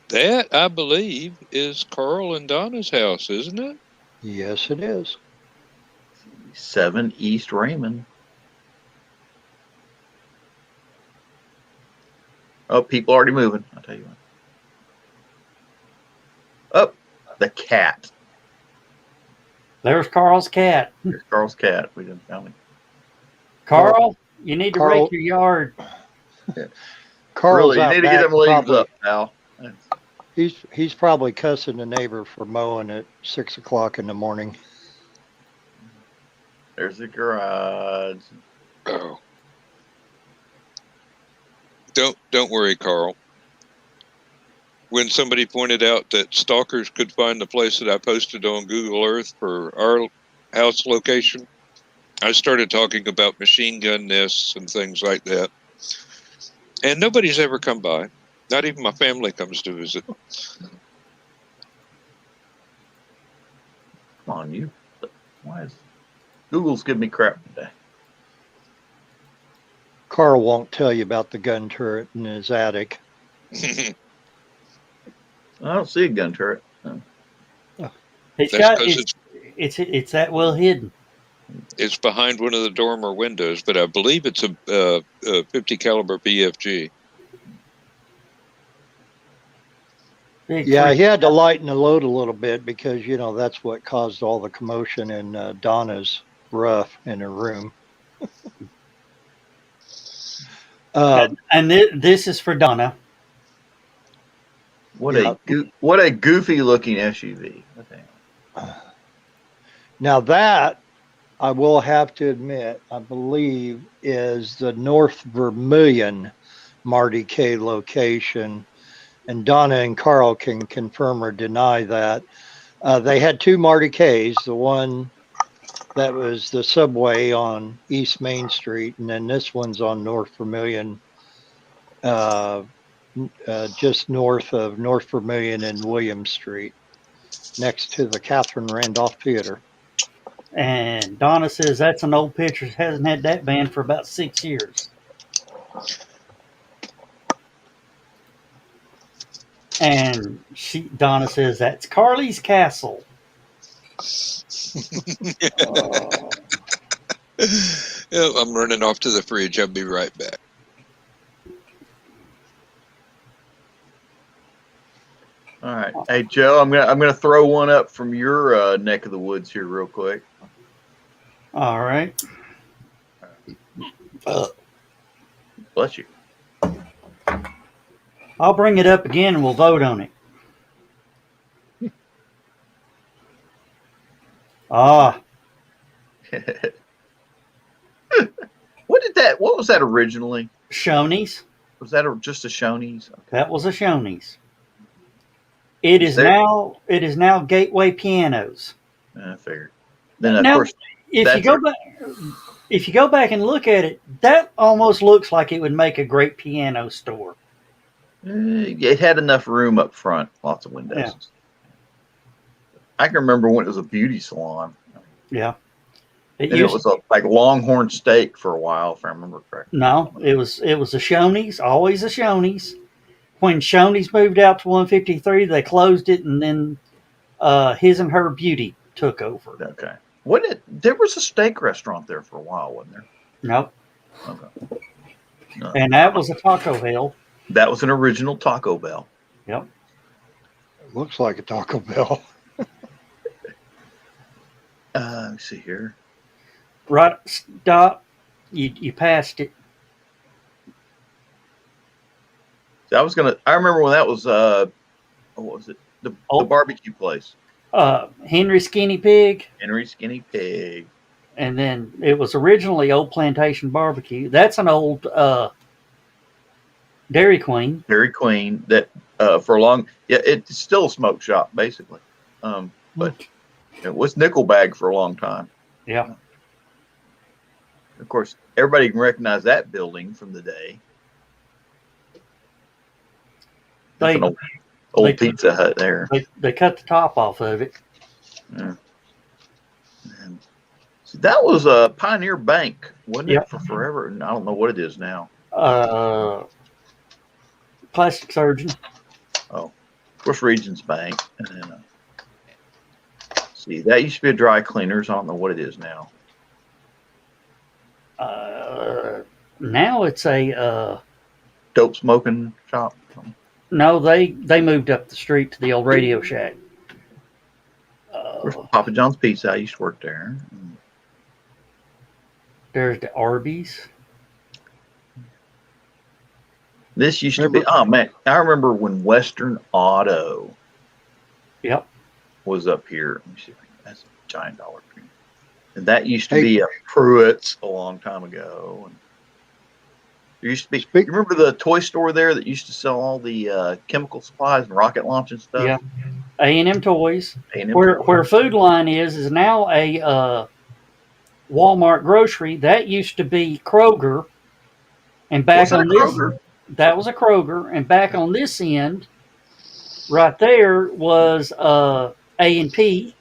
That, I believe, is Carl and Donna's house, isn't it? Yes, it is. 7 East Raymond. Oh, people already moving. I'll tell you what. Oh, the cat. There's Carl's cat. There's Carl's cat. We didn't found him. Carl, you need to Carl- rake your yard. Carl's Really, you out need to get back them leaves probably- up, pal. He's probably cussing the neighbor for mowing at 6 o'clock in the morning. There's the garage. Oh. Don't worry, Carl. When somebody pointed out that stalkers could find the place that I posted on Google Earth for our house location, I started talking about machine gun nests and things like that. And nobody's ever come by. Not even my family comes to visit. Come on, you. Why is Google's giving me crap today? Carl won't tell you about the gun turret in his attic. I don't see a gun turret. No. It's That's got 'cause it's that well hidden. It's behind one of the dormer windows, but I believe it's a 50 caliber BFG. Big Yeah, freak. he had to lighten the load a little bit because, that's what caused all the commotion in Donna's rough in her room. And this is for Donna. What Yeah. what a goofy looking SUV. Okay. Now that, I will have to admit, I believe is the North Vermilion Marty K location. And Donna and Carl can confirm or deny that. They had 2 Marty Ks, the one that was the subway on East Main Street, and then this one's on North Vermilion, just north of North Vermilion and William Street, next to the Catherine Randolph Theater. And Donna says that's an old picture. Hasn't had that band for about 6 years. And Donna says that's Carly's castle. I'm running off to the fridge. I'll be right back. All right. Hey Joe, I'm gonna throw one up from your neck of the woods here real quick. All right. Bless you. I'll bring it up again and we'll vote on it. Ah, What was that originally? Shoney's. Was that just a Shoney's? That was a Shoney's. It is now Gateway Pianos. I figured. Then of Now, course if you go back and look at it, that almost looks like it would make a great piano store. it had enough room up front, lots of windows. Yeah. I can remember when it was a beauty salon. Yeah. And it was like Longhorn Steak for a while, if I remember correctly. No, it was a Shoney's, always a Shoney's. When Shoney's moved out to 153, they closed it, and then His and Her Beauty took over. Okay. There was a steak restaurant there for a while, wasn't there? Nope. Okay. And that was a Taco Bell. That was an original Taco Bell. Yep. It looks like a Taco Bell. Let me see here. Right, stop. You passed it. So I remember when that was what was it? The barbecue place. Henry Skinny Pig. Henry Skinny Pig. And then it was originally Old Plantation Barbecue. That's an old Dairy Queen. Dairy Queen that for a long it's still a smoke shop basically. But it was Nickelbag for a long time. Yeah. Of course, everybody can recognize that building from the day. That's an old Pizza Hut there. They cut the top off of it. Yeah. And see, that was a Pioneer Bank, wasn't it, for forever? And I don't know what it is now. Plastic surgeon. Oh, of course, Regions Bank. And then, see, that used to be a dry cleaners. I don't know what it is now. Now it's a dope smoking shop. No, they moved up the street to the old Radio Shack. Papa John's Pizza. I used to work there. There's the Arby's. This used to be. Oh man, I remember when Western Auto. Yep. Was up here. Let me see. That's a giant Dollar Tree. And that used to be a Pruitt's a long time ago. And there used to be. You remember the toy store there that used to sell all the chemical supplies and rocket launch and stuff? Yeah. A&M Toys. A&M where Food Line is now a Walmart grocery. That used to be Kroger. And back on this, that was a Kroger. And back on this end, right there was A&P.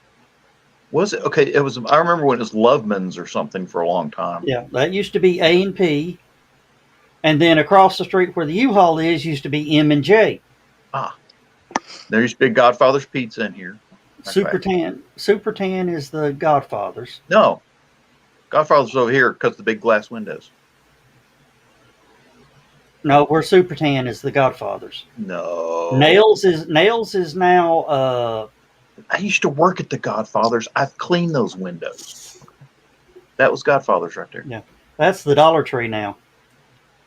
Was it? Okay, it was. I remember when it was Loveman's or something for a long time. Yeah, that used to be A&P. And then across the street where the U-Haul is used to be M&J. Ah. There used to be Godfather's Pizza in here. Super Tan is the Godfather's. No. Godfather's over here because of the big glass windows. No, where Super Tan is the Godfather's. No. Nails is now I used to work at the Godfather's. I've cleaned those windows. That was Godfather's right there. Yeah. That's the Dollar Tree now.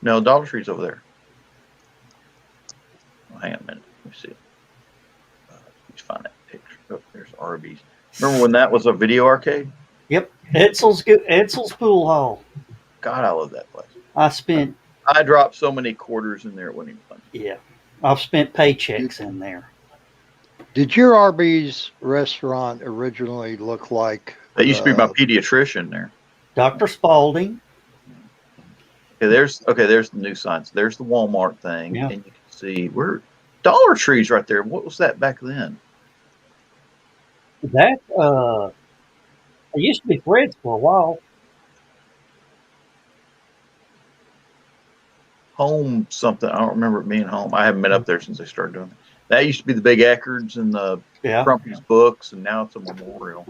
No, Dollar Tree's over there. Oh, hang on a minute. Let me see. Let's find that picture. Oh, there's Arby's. Remember when that was a video arcade? Yep. Edsell's Pool Hall. God, I love that place. I dropped so many quarters in there, it wasn't even funny. Yeah. I've spent paychecks in there. Did your Arby's restaurant originally look like... That used to be my pediatrician there. Dr. Spalding. Okay, there's the new signs. There's the Walmart thing. Yeah. And you can see where Dollar Tree's right there. What was that back then? That it used to be Fred's for a while. Home something. I don't remember it being home. I haven't been up there since they started doing it. That used to be the Big Eckards and the Crumpy's Books, and now it's a memorial.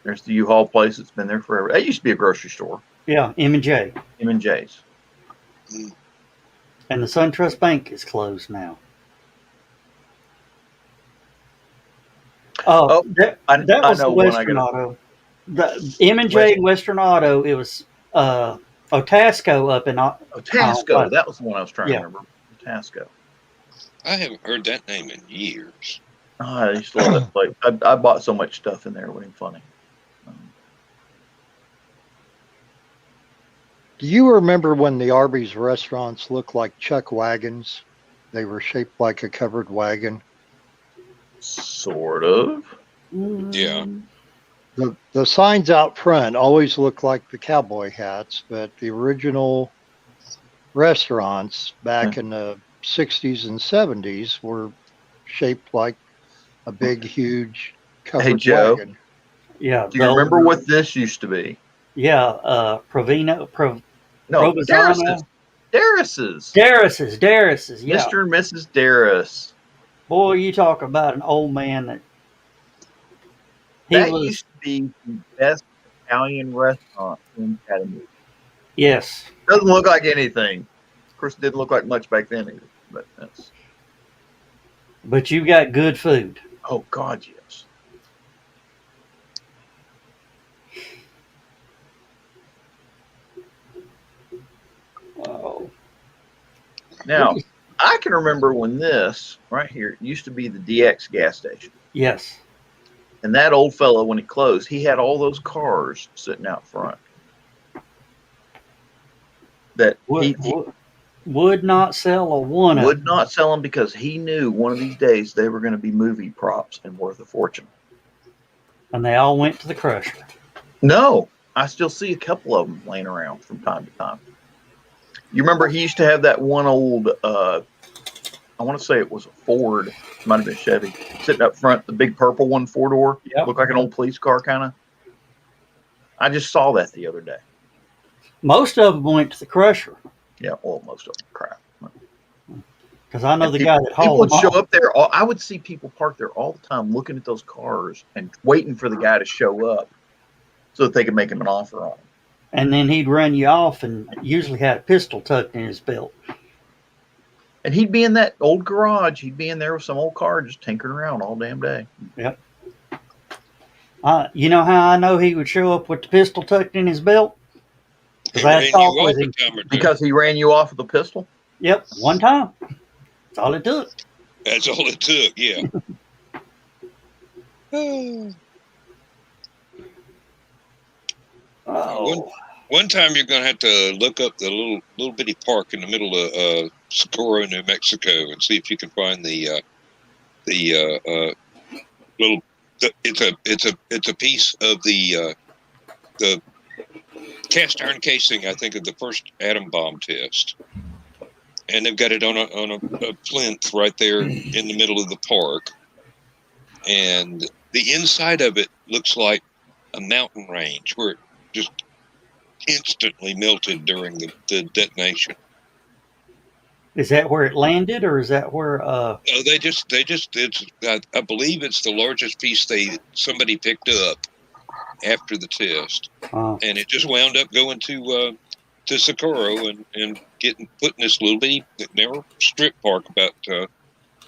There's the U-Haul place that's been there forever. That used to be a grocery store. Yeah, M&J. M&J's. And the SunTrust Bank is closed now. That was the Western Auto. The M&J and Western Auto, it was Otasco up in... Otasco, that was the one I was trying to remember. Otasco. I haven't heard that name in years. I used to love that place. I bought so much stuff in there. It wasn't funny. Do you remember when the Arby's restaurants looked like chuck wagons? They were shaped like a covered wagon. Sort of. Yeah. The signs out front always looked like the cowboy hats, but the original restaurants back in the 60s and 70s were shaped like a big, huge covered wagon. Yeah. Do you remember what this used to be? Yeah, Provino. No, Provenzano. Darris's. Darris's, yeah. Mr. and Mrs. Darris. Boy, you talk about an old man that... That used to be the best Italian restaurant in Chattanooga. Yes. Doesn't look like anything. Of course, it didn't look like much back then either. But that's. But you got good food. Oh God, yes. Oh. Now, I can remember when this right here used to be the DX gas station. Yes. And that old fellow, when it closed, he had all those cars sitting out front. That he Would not sell a one would of not sell them because he knew one of these days they were going to be movie props and worth a fortune. and they all went to the crusher. No, I still see a couple of them laying around from time to time. You remember he used to have that one old, I want to say it was a Ford, might have been Chevy, sitting up front, the big purple one, 4-door, Yep. looked like an old police car kind of. I just saw that the other day. Most of them went to the crusher Yeah, well, most of them, crap. because I know And the people, guy that people hauled would them show off. up there. I would see people park there all the time looking at those cars and waiting for the guy to show up so that they could make him an offer on them. And then he'd run you off and usually had a pistol tucked in his belt. And he'd be in that old garage. He'd be in there with some old car just tinkering around all damn day. Yep. You know how I know he would show up with the pistol tucked in his belt? Because I had talked with him. Because he ran you off with a pistol? Yep, one time. That's all it took. That's all it took, yeah. Oh. One time you're going to have to look up the little bitty park in the middle of Socorro, New Mexico, and see if you can find the little. It's a piece of the cast iron casing, I think, of the first atom bomb test, and they've got it on a plinth right there in the middle of the park, and the inside of it looks like a mountain range where it just instantly melted during the detonation. Is that where it landed, or is that where? No, it's. I believe it's the largest piece somebody picked up after the test, and it just wound up going to Socorro and getting put in this little bitty narrow strip park about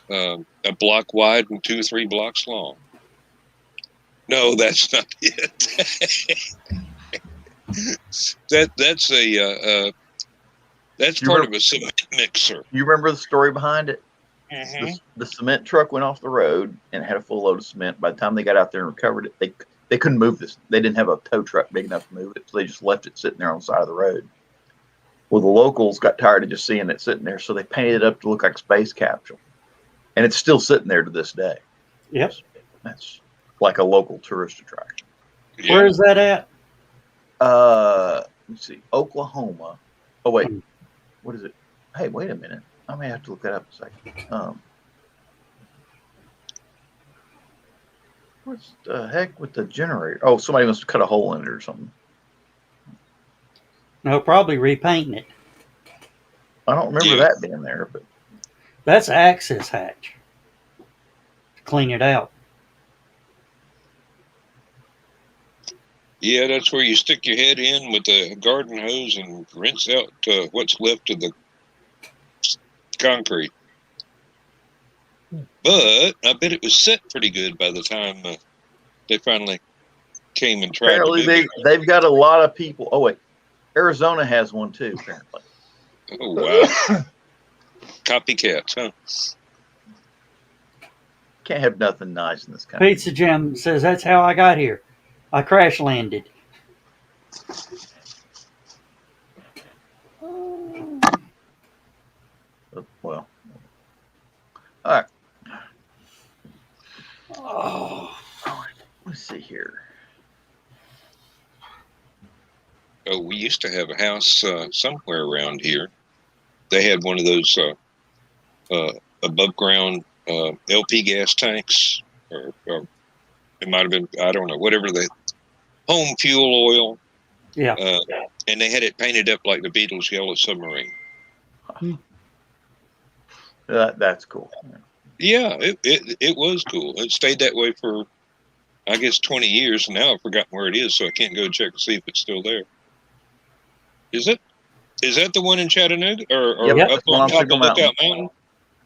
a block wide and 2 or 3 blocks long. No, that's not it. That's part of a cement mixer. You remember the story behind it? Mm-hmm. The cement truck went off the road and had a full load of cement. By the time they got out there and recovered it, they couldn't move this. They didn't have a tow truck big enough to move it, so they just left it sitting there on the side of the road. Well, the locals got tired of just seeing it sitting there, so they painted it up to look like a space capsule, and it's still sitting there to this day. Yep. That's like a local tourist attraction. Yeah. Where is that at? Let's see, Oklahoma. Oh wait, what is it? Hey, wait a minute. I may have to look that up a second. What's the heck with the generator? Oh, somebody must have cut a hole in it or something. No, probably repainting it. I don't remember that being there, but that's access hatch to clean it out. Yeah, that's where you stick your head in with a garden hose and rinse out what's left of the concrete. But I bet it was set pretty good by the time they finally came and tried. Apparently, they've got a lot of people. Oh wait, Arizona has one too. Apparently. Oh wow! Copycats, huh? Can't have nothing nice in this country. Pizza Jim says that's how I got here. I crash landed. Well, all right. Oh. Let's see here. Oh, we used to have a house somewhere around here. They had one of those above ground LP gas tanks, or it might have been, I don't know, whatever the home fuel oil. Yeah. And they had it painted up like the Beatles' Yellow Submarine. That's cool. Yeah, it was cool. It stayed that way for, I guess, 20 years. And now I've forgotten where it is, so I can't go check to see if it's still there. Is that the one in Chattanooga or Yep, Yep. up that's one on on top Signal of Lookout Mountain. Mountain?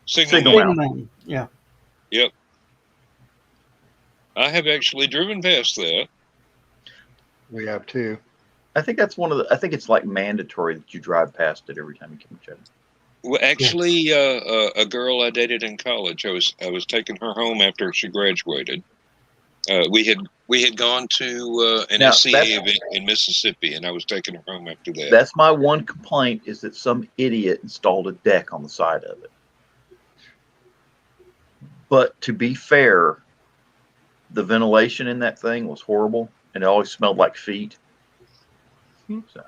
Signal Signal Mountain. Signal Mountain. Yeah. Yep. I have actually driven past that. We have two. I think that's one of the. I think it's like mandatory that you drive past it every time you come to Chattanooga. Well, actually, a girl I dated in college, I was taking her home after she graduated. We had gone to an Now, SCA that's event in Mississippi, and I was taking her home after that. that's my one complaint is that some idiot installed a deck on the side of it. But to be fair, the ventilation in that thing was horrible, and it always smelled like feet. So,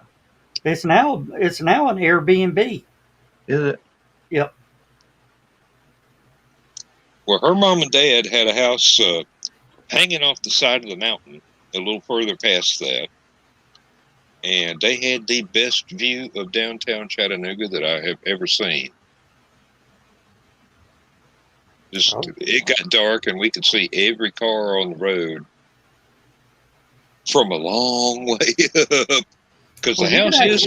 It's now an Airbnb. is it? Yep. Well, her mom and dad had a house hanging off the side of the mountain, a little further past that, and they had the best view of downtown Chattanooga that I have ever seen. Just it got dark, and we could see every car on the road from a long way up because Well, the house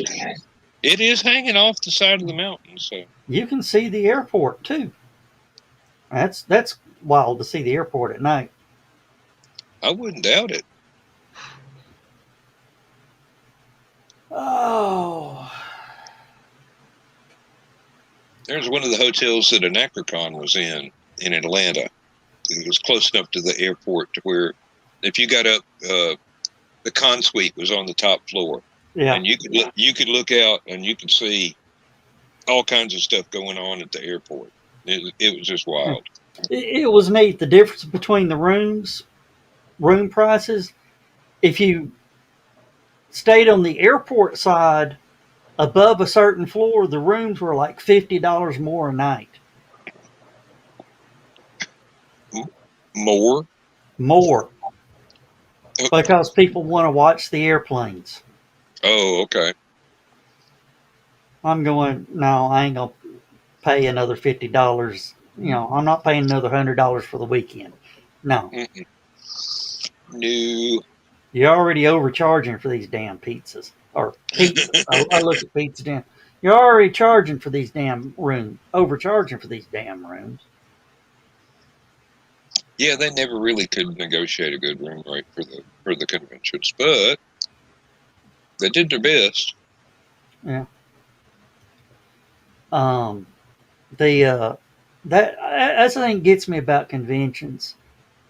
is hanging off the side of the mountain. So you can see the airport too. That's wild to see the airport at night. I wouldn't doubt it. Oh. There's one of the hotels that Anachrocon was in Atlanta. It was close enough to the airport to where if you got up, the con suite was on the top floor, Yeah. and you could look out and you could see all kinds of stuff going on at the airport. It was just wild. It was neat. The difference between the room prices. If you stayed on the airport side above a certain floor, the rooms were like $50 more a night. More. Because people want to watch the airplanes. Oh, okay. I'm going, no, I ain't going to pay another $50. I'm not paying another $100 for the weekend. No. Mm-mm. No. You're already overcharging for these damn pizzas. Or pizzas. I look at pizza damn. You're already charging for these damn rooms. Overcharging for these damn rooms. Yeah, they never really could negotiate a good room rate for the conventions, but they did their best. Yeah. That's the thing that gets me about conventions.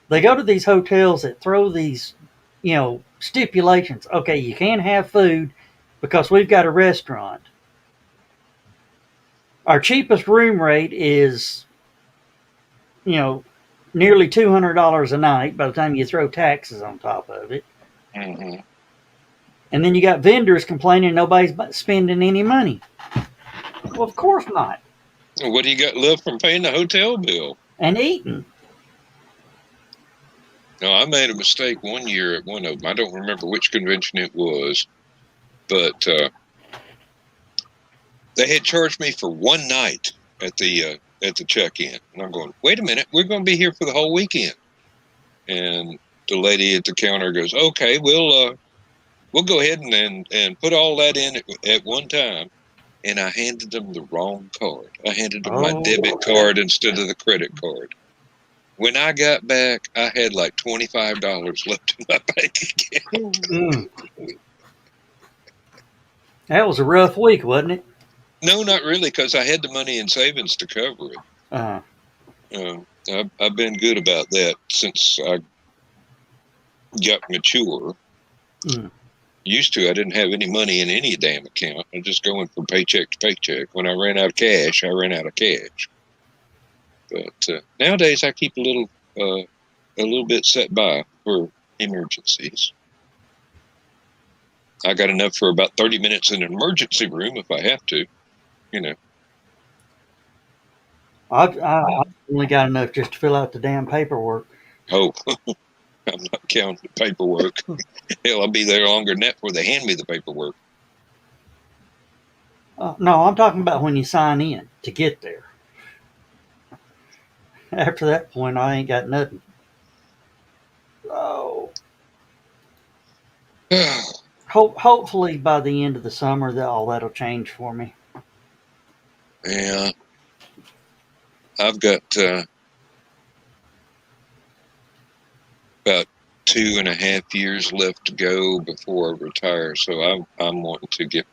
They go to these hotels that throw these, stipulations. Okay, you can't have food because we've got a restaurant. Our cheapest room rate is, nearly $200 a night by the time you throw taxes on top of it. Mm-hmm. And then you got vendors complaining nobody's spending any money. Well, of course not. What do you got left from paying the hotel bill? And eating. No, I made a mistake one year at one of them. I don't remember which convention it was, but they had charged me for one night at the check-in, and I'm going, wait a minute, we're going to be here for the whole weekend. And the lady at the counter goes, okay, we'll go ahead and put all that in at one time. And I handed them the wrong card. I handed them my debit card instead of the credit card. When I got back, I had like $25 left in my bank account. That was a rough week, wasn't it? No, not really, because I had the money in savings to cover it. I've been good about that since I got mature. Used to, I didn't have any money in any damn account. I was just going from paycheck to paycheck. When I ran out of cash, I ran out of cash. But nowadays, I keep a little bit set by for emergencies. I got enough for about 30 minutes in an emergency room if I have to, I only got enough just to fill out the damn paperwork. Oh, I'm not counting the paperwork. Hell, I'll be there longer than that before they hand me the paperwork. No, I'm talking about when you sign in to get there. After that point, I ain't got nothing. Oh. hopefully by the end of the summer, that all that'll change for me. Yeah, I've got about 2.5 years left to go before I retire. So I'm wanting to get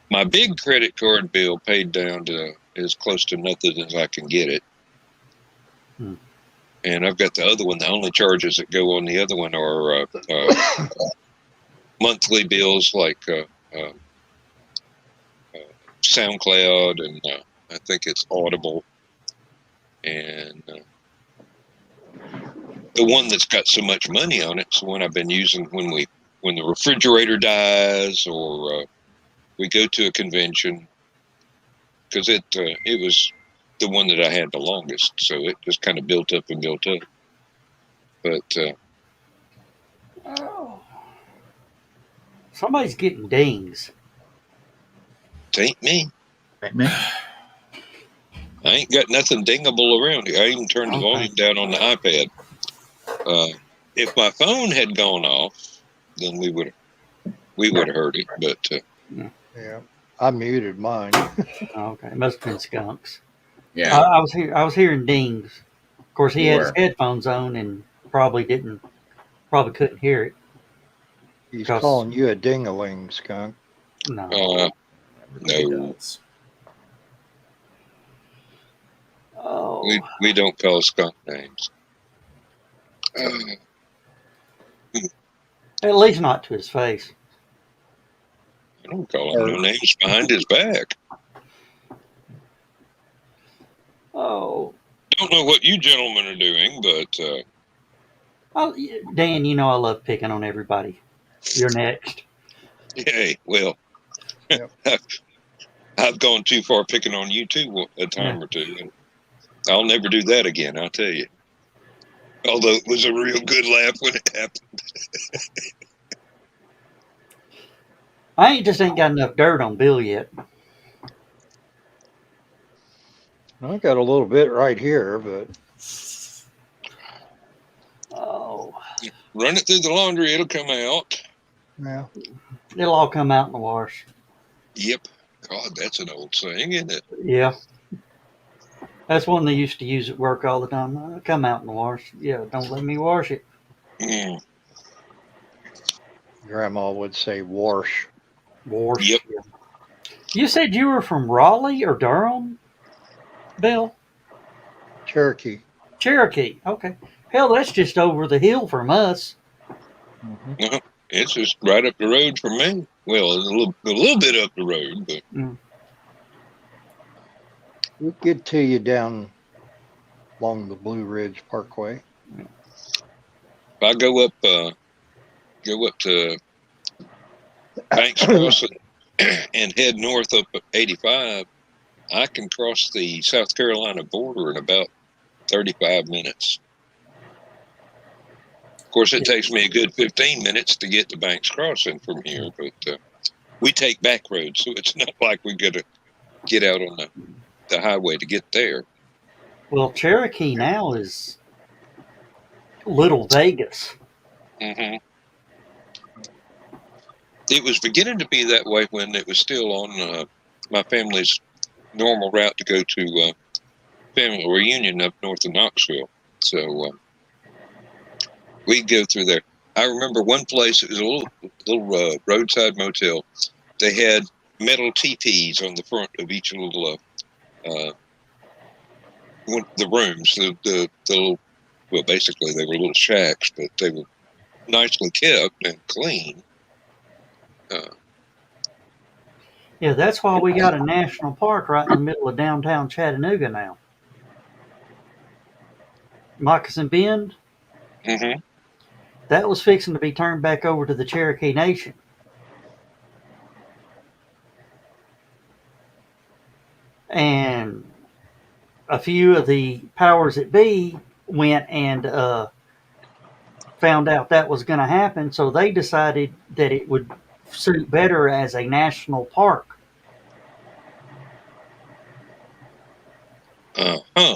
my big credit card bill paid down to as close to nothing as I can get it. Hmm. And I've got the other one. The only charges that go on the other one are monthly bills like SoundCloud, and I think it's Audible, and the one that's got so much money on it's the one I've been using when the refrigerator dies, or we go to a convention, because it was the one that I had the longest, so it just kind of built up and built up. But Oh, somebody's getting dings. it ain't me. Amen. I ain't got nothing dingable around here. I even turned the Okay. volume down on the iPad. If my phone had gone off, then we would have heard it. But Yeah, I muted mine. Okay, it must have been skunks. Yeah, I was hearing dings. Of course, he you had his were. headphones on and probably couldn't hear it. He's 'Cause- calling you a ding-a-ling, skunk. No. Everybody no. does. Oh, we don't call skunk names. at least not to his face. I don't call him no names behind his back. Oh, Don't know what you gentlemen are doing, but oh, Dan, you know I love picking on everybody. You're next. hey, well, Yep. I've gone too far picking on you too a time or two, and I'll never do that again. I'll tell you. Although it was a real good laugh when it happened. I ain't got enough dirt on Bill yet. I got a little bit right here, but Oh, Run it through the laundry; it'll come out. yeah, it'll all come out in the wash. Yep. God, that's an old saying, isn't it? Yeah. That's one they used to use at work all the time. Come out in the wash. Yeah, don't let me wash it. Mm. Grandma would say wash. Wash. Yep. Yeah. You said you were from Raleigh or Durham, Bill? Cherokee. Cherokee. Okay. Hell, that's just over the hill from us. Mm-hmm. It's just right up the road from me. Well, a little bit up the road, but We'll get to you down along the Blue Ridge Parkway. if I go up to Banks Crossing and head north up 85, I can cross the South Carolina border in about 35 minutes. Of course, it takes me a good 15 minutes to get to Banks Crossing from here, but we take back roads, so it's not like we got to get out on the highway to get there. Well, Cherokee now is Little Vegas. Mm-hmm. It was beginning to be that way when it was still on my family's normal route to go to family reunion up north of Knoxville. So we'd go through there. I remember one place, it was a little roadside motel. They had metal teepees on the front of each little the rooms. The little, well, basically they were little shacks, but they were nicely kept and clean. Yeah, that's why we got a national park right in the middle of downtown Chattanooga now. Moccasin Bend, Mm-hmm. that was fixing to be turned back over to the Cherokee Nation. And a few of the powers that be went and found out that was going to happen, so they decided that it would suit better as a national park. Uh-huh.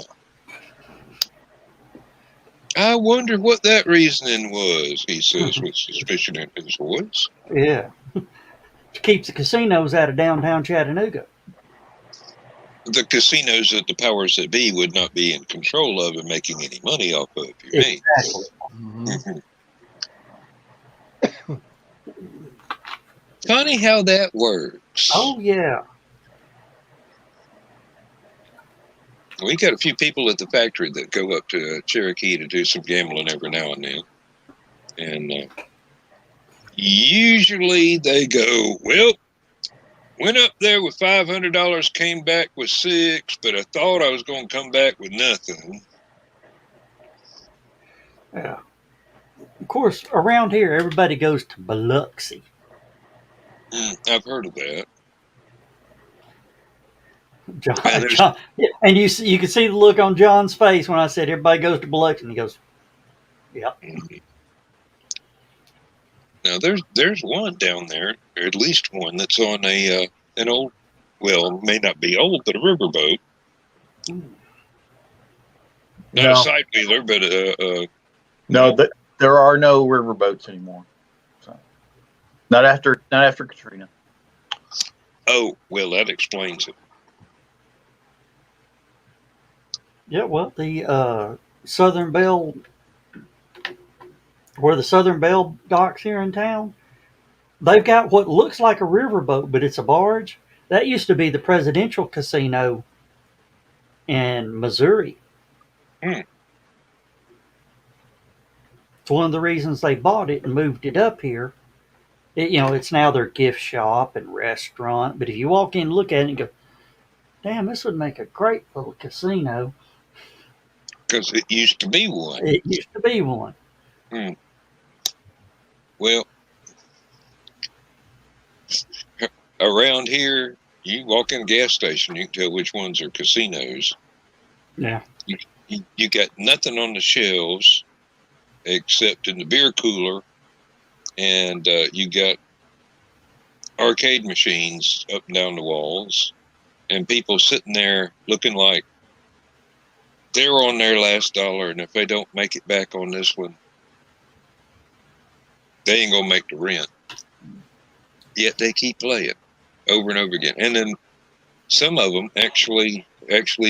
I wonder what that reasoning was, he says with suspicion in his voice. Yeah. Keeps the casinos out of downtown Chattanooga. The casinos that the powers that be would not be in control of and making any money off of, you mean? Exactly. Funny how that works. Oh, yeah. We got a few people at the factory that go up to Cherokee to do some gambling every now and then. And usually they go, well, went up there with $500, came back with $6, but I thought I was going to come back with nothing. Yeah. Of course, around here, everybody goes to Biloxi. I've heard of that. John, and you can see the look on John's face when I said everybody goes to Biloxi, and he goes, "Yep." Now there's one down there, or at least one that's on an old, well, may not be old, but a riverboat. Not a side wheeler, but no, there are no riverboats anymore. So not after Katrina. Oh, well, that explains it. Yeah, well, the Southern Belle, where the Southern Belle docks here in town, they've got what looks like a riverboat, but it's a barge. That used to be the presidential casino in Missouri. Hmm. It's one of the reasons they bought it and moved it up here. It's now their gift shop and restaurant. But if you walk in and look at it and go, damn, this would make a great little casino. Because it used to be one. It used to be one. Well, around here, you walk in a gas station, you can tell which ones are casinos. Yeah. You got nothing on the shelves except in the beer cooler, and you got arcade machines up and down the walls, and people sitting there looking like they're on their last dollar, and if they don't make it back on this one, they ain't gonna make the rent. Yet they keep playing over and over again, and then some of them actually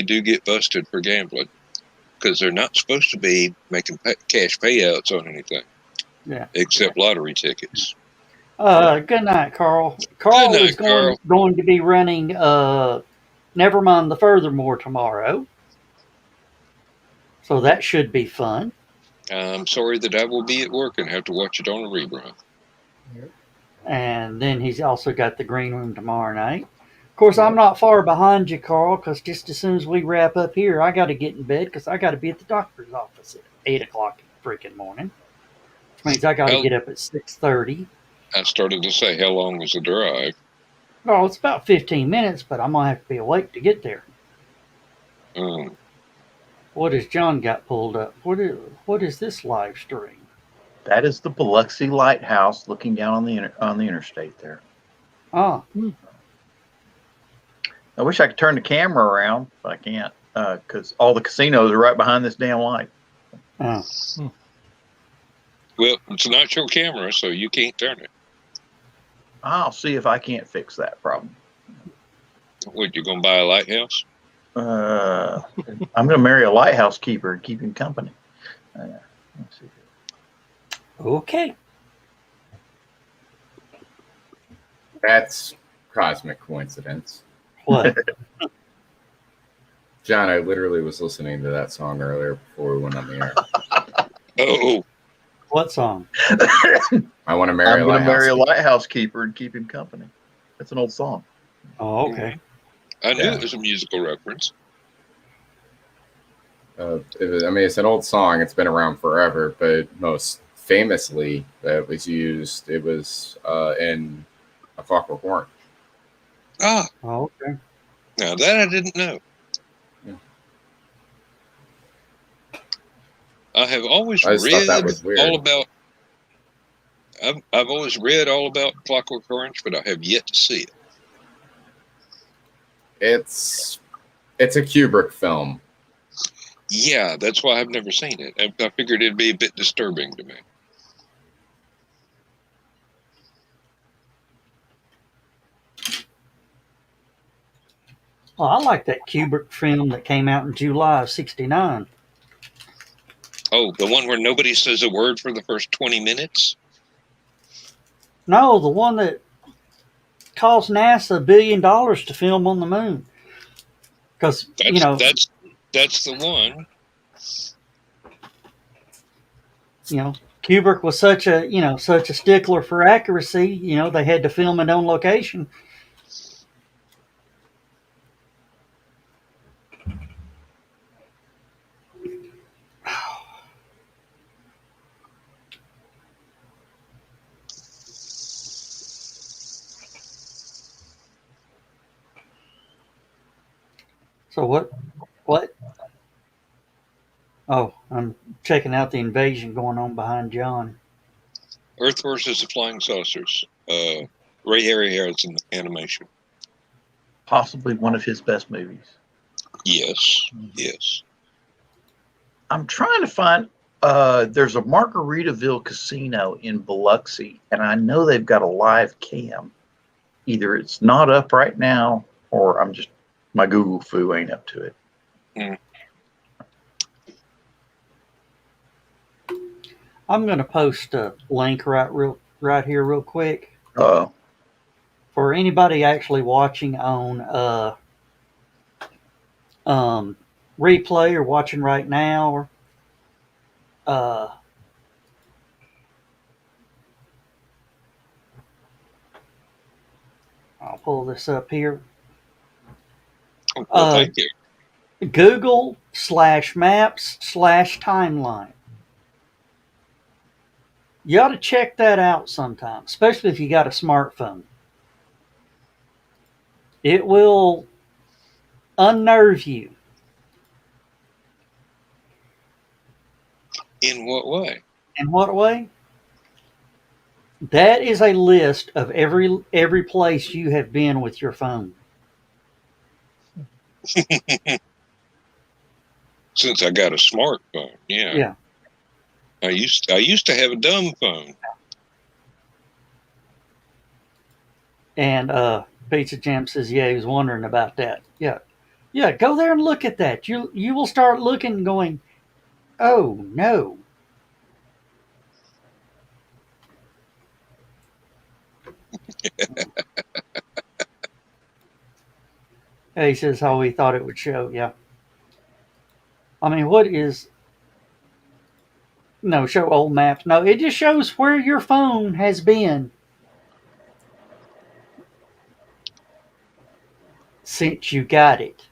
do get busted for gambling because they're not supposed to be making cash payouts on anything. Yeah. Except lottery tickets. Good night, Carl. Carl is going to be running Never Mind the Furthermore tomorrow. So that should be fun. I'm sorry that I will be at work and have to watch it on a rerun. And then he's also got the green room tomorrow night. Of course, I'm not far behind you, Carl, because just as soon as we wrap up here, I got to get in bed because I got to be at the doctor's office at 8 o'clock in the freaking morning. Which means I got to get up at 6:30. I started to say, how long was the drive? Oh, it's about 15 minutes, but I'm going to have to be awake to get there. What has John got pulled up? What is this live stream? That is the Biloxi Lighthouse looking down on the interstate there. Ah. I wish I could turn the camera around, but I can't because all the casinos are right behind this damn light. Oh. Well, it's not your camera, so you can't turn it. I'll see if I can't fix that problem. What, you going to buy a lighthouse? I'm going to marry a lighthouse keeper and keep him company. Let's see. Okay. That's cosmic coincidence. What? John, I literally was listening to that song earlier before we went on the air. Oh. What song? I want to marry a lighthouse keeper and keep him company. That's an old song. Oh, okay. I knew it was a musical reference. It's an old song. It's been around forever, but most famously that was used, it was in A Clockwork Orange. Ah. Oh, okay. Now that I didn't know. Yeah. I have always read all about. I've always read all about Clockwork Orange, but I have yet to see it. It's a Kubrick film. Yeah, that's why I've never seen it. I figured it'd be a bit disturbing to me. Well, I like that Kubrick film that came out in July of '69. Oh, the one where nobody says a word for the first 20 minutes? No, the one that cost NASA $1 billion to film on the moon. Because That's the one. Kubrick was such a stickler for accuracy. They had to film it on location. So what? What? Oh, I'm checking out the invasion going on behind John. Earth versus the Flying Saucers. Ray Harryhausen animation. Possibly one of his best movies. Yes, yes. I'm trying to find. There's a Margaritaville casino in Biloxi, and I know they've got a live cam. Either it's not up right now, or my Google foo ain't up to it. I'm going to post a link right here real quick. For anybody actually watching on replay or watching right now, I'll pull this up here. Well, thank you. Google/maps/timeline. You ought to check that out sometime, especially if you got a smartphone. It will unnerve you. In what way? In what way? That is a list of every place you have been with your phone. Since I got a smartphone, yeah. Yeah. I used to have a dumb phone. And Pizza Jam says, yeah, he was wondering about that. Yeah. Yeah, go there and look at that. You will start looking and going, oh, no. He says how he thought it would show. Yeah. I mean, what is... No, show old maps. No, it just shows where your phone has been since you got it.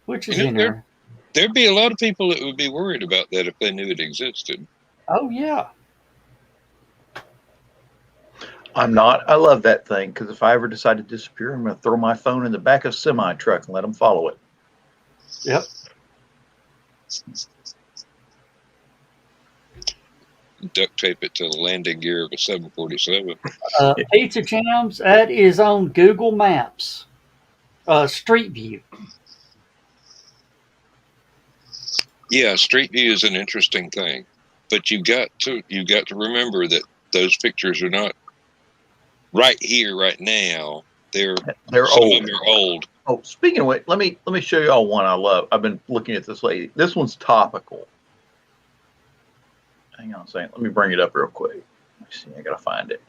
Which is in there. There'd be a lot of people that would be worried about that if they knew it existed. Oh, yeah. I'm not. I love that thing because if I ever decide to disappear, I'm going to throw my phone in the back of a semi truck and let them follow it. Yep. Duct tape it to the landing gear of a 747. Pizza Jams, that is on Google Maps. Street View. Yeah, Street View is an interesting thing, but you got to remember that those pictures are not right here, right now. They're old. They're old. Oh, speaking of which, let me show y'all one I love. I've been looking at this lady. This one's topical. Hang on a second. Let me bring it up real quick. Let me see. I gotta find it.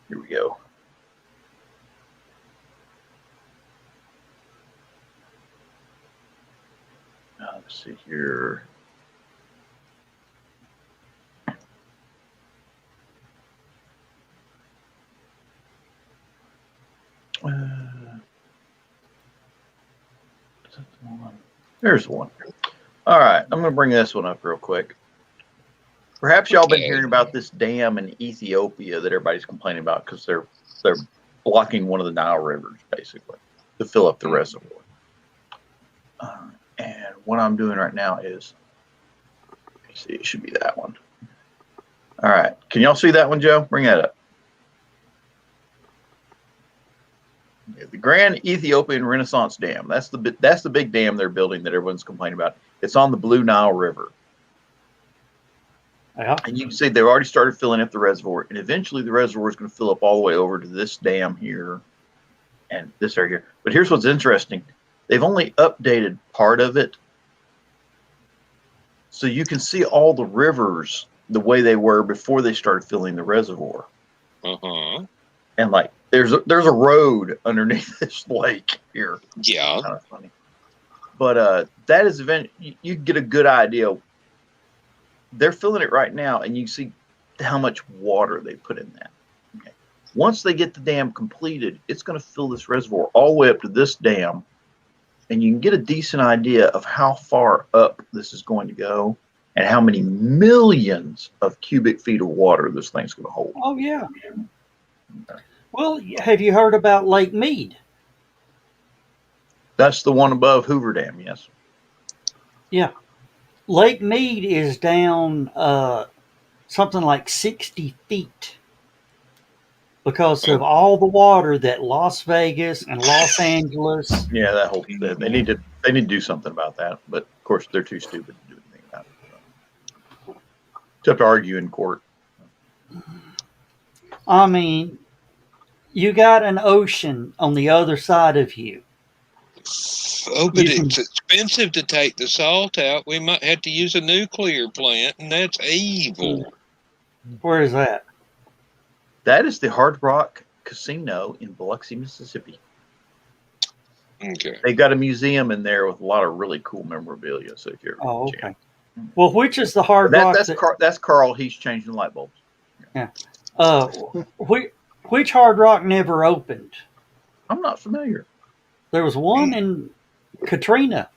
Here we go. Let's see here. There's one. All right, I'm going to bring this one up real quick. Perhaps y'all been hearing about this dam in Ethiopia that everybody's complaining about because they're blocking one of the Nile rivers basically to fill up the reservoir. And what I'm doing right now is, let's see, it should be that one. All right, can y'all see that one, Joe? Bring that up. Grand Ethiopian Renaissance Dam. That's the big dam they're building that everyone's complaining about. It's on the Blue Nile River. Yeah. And you can see they've already started filling up the reservoir, and eventually the reservoir is going to fill up all the way over to this dam here and this area here. But here's what's interesting. They've only updated part of it. So you can see all the rivers the way they were before they started filling the reservoir. Uh-huh. And like there's a road underneath this lake here. Yeah. Kind of funny. But that is you get a good idea. They're filling it right now, and you see how much water they put in that. Okay. Once they get the dam completed, it's going to fill this reservoir all the way up to this dam, and you can get a decent idea of how far up this is going to go and how many millions of cubic feet of water this thing's going to hold. Oh, yeah. Well, have you heard about Lake Mead? That's the one above Hoover Dam, yes. Yeah. Lake Mead is down something like 60 feet because of all the water that Las Vegas and Los Angeles. Yeah, that whole they need to do something about that, but of course they're too stupid to do anything about it. So. Except to argue in court. I mean, you got an ocean on the other side of you. Oh, but it's expensive to take the salt out. We might have to use a nuclear plant, and that's evil. Where is that? That is the Hard Rock Casino in Biloxi, Mississippi. Okay. They got a museum in there with a lot of really cool memorabilia. So if you're okay. Well, which is the Hard Rock? That's Carl. He's changing light bulbs. Yeah. Which Hard Rock never opened? I'm not familiar. There was one in Katrina.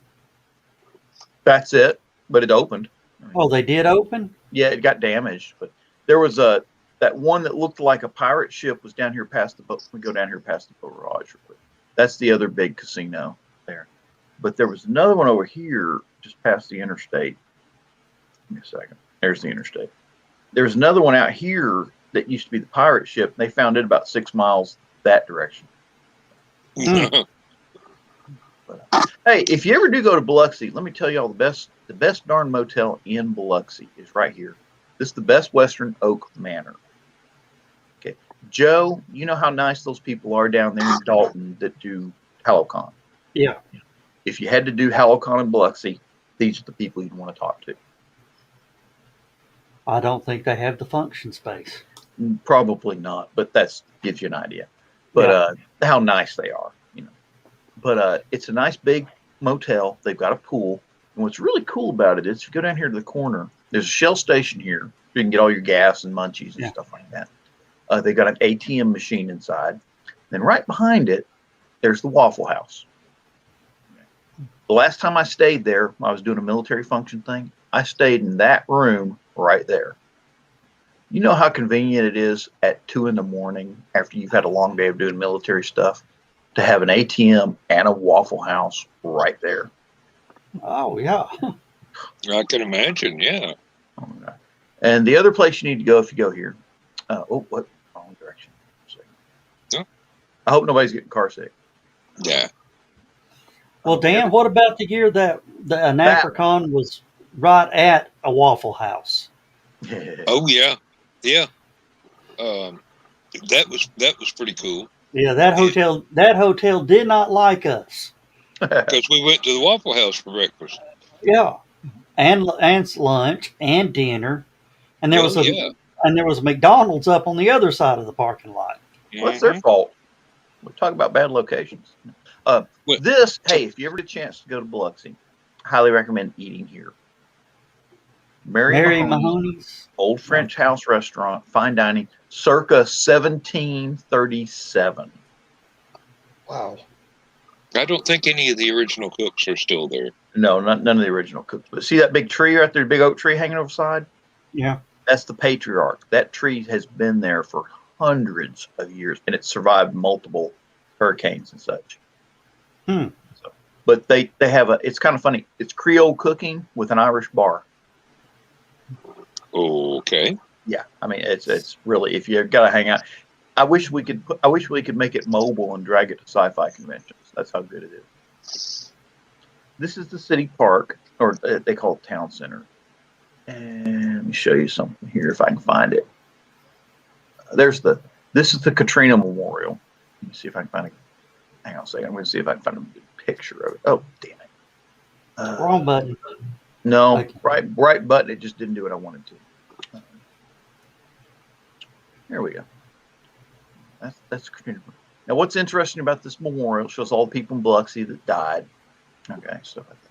That's it, but it opened. Oh, they did open? Yeah, it got damaged, but there was that one that looked like a pirate ship was down here past the boat. We go down here past the boat garage real quick. That's the other big casino there. But there was another one over here just past the interstate. Give me a second. There's the interstate. There's another one out here that used to be the pirate ship. They found it about 6 miles that direction. But, hey, if you ever do go to Biloxi, let me tell you all the best darn motel in Biloxi is right here. This is the Best Western Oak Manor. Okay, Joe, you know how nice those people are down there in Dalton that do HallowCon. Yeah. If you had to do HallowCon in Biloxi, these are the people you'd want to talk to. I don't think they have the function space. Probably not, but that gives you an idea. But how nice they are, you know. But it's a nice big motel. They've got a pool. And what's really cool about it is if you go down here to the corner, there's a Shell station here. You can get all your gas and munchies and stuff like that. They got an ATM machine inside. Then right behind it, there's the Waffle House. The last time I stayed there, I was doing a military function thing. I stayed in that room right there. You know how convenient it is at 2 a.m. after you've had a long day of doing military stuff to have an ATM and a Waffle House right there. Oh, yeah. I can imagine, yeah. And the other place you need to go if you go here. What? Wrong direction. Huh? I hope nobody's getting car sick. Yeah. Well, Dan, what about the year that the HallowCon was right at a Waffle House? Oh, yeah. Yeah. That was pretty cool. Yeah, that hotel did not like us. Because we went to the Waffle House for breakfast. Yeah, and lunch and dinner, and there was a McDonald's up on the other side of the parking lot. What's their fault? We talk about bad locations. Hey, if you ever get a chance to go to Biloxi, highly recommend eating here. Mary Mahoney's Old French House Restaurant, fine dining, circa 1737. Wow. I don't think any of the original cooks are still there. No, none of the original cooks. But see that big tree right there, big oak tree hanging over the side? Yeah. That's the patriarch. That tree has been there for hundreds of years, and it's survived multiple hurricanes and such. So, but they have it's kind of funny. It's Creole cooking with an Irish bar. Okay. Yeah, I mean it's really, if you've got to hang out, I wish we could make it mobile and drag it to sci-fi conventions. That's how good it is. This is the city park, or they call it town center. And let me show you something here if I can find it. This is the Katrina Memorial. Let me see if I can find it. Hang on a second. I'm going to see if I can find a good picture of it. Oh, damn it. Wrong button. No, Okay. right button. It just didn't do what I wanted to. Here we go. That's Katrina. Now, what's interesting about this memorial shows all the people in Biloxi that died. Okay, stuff like that.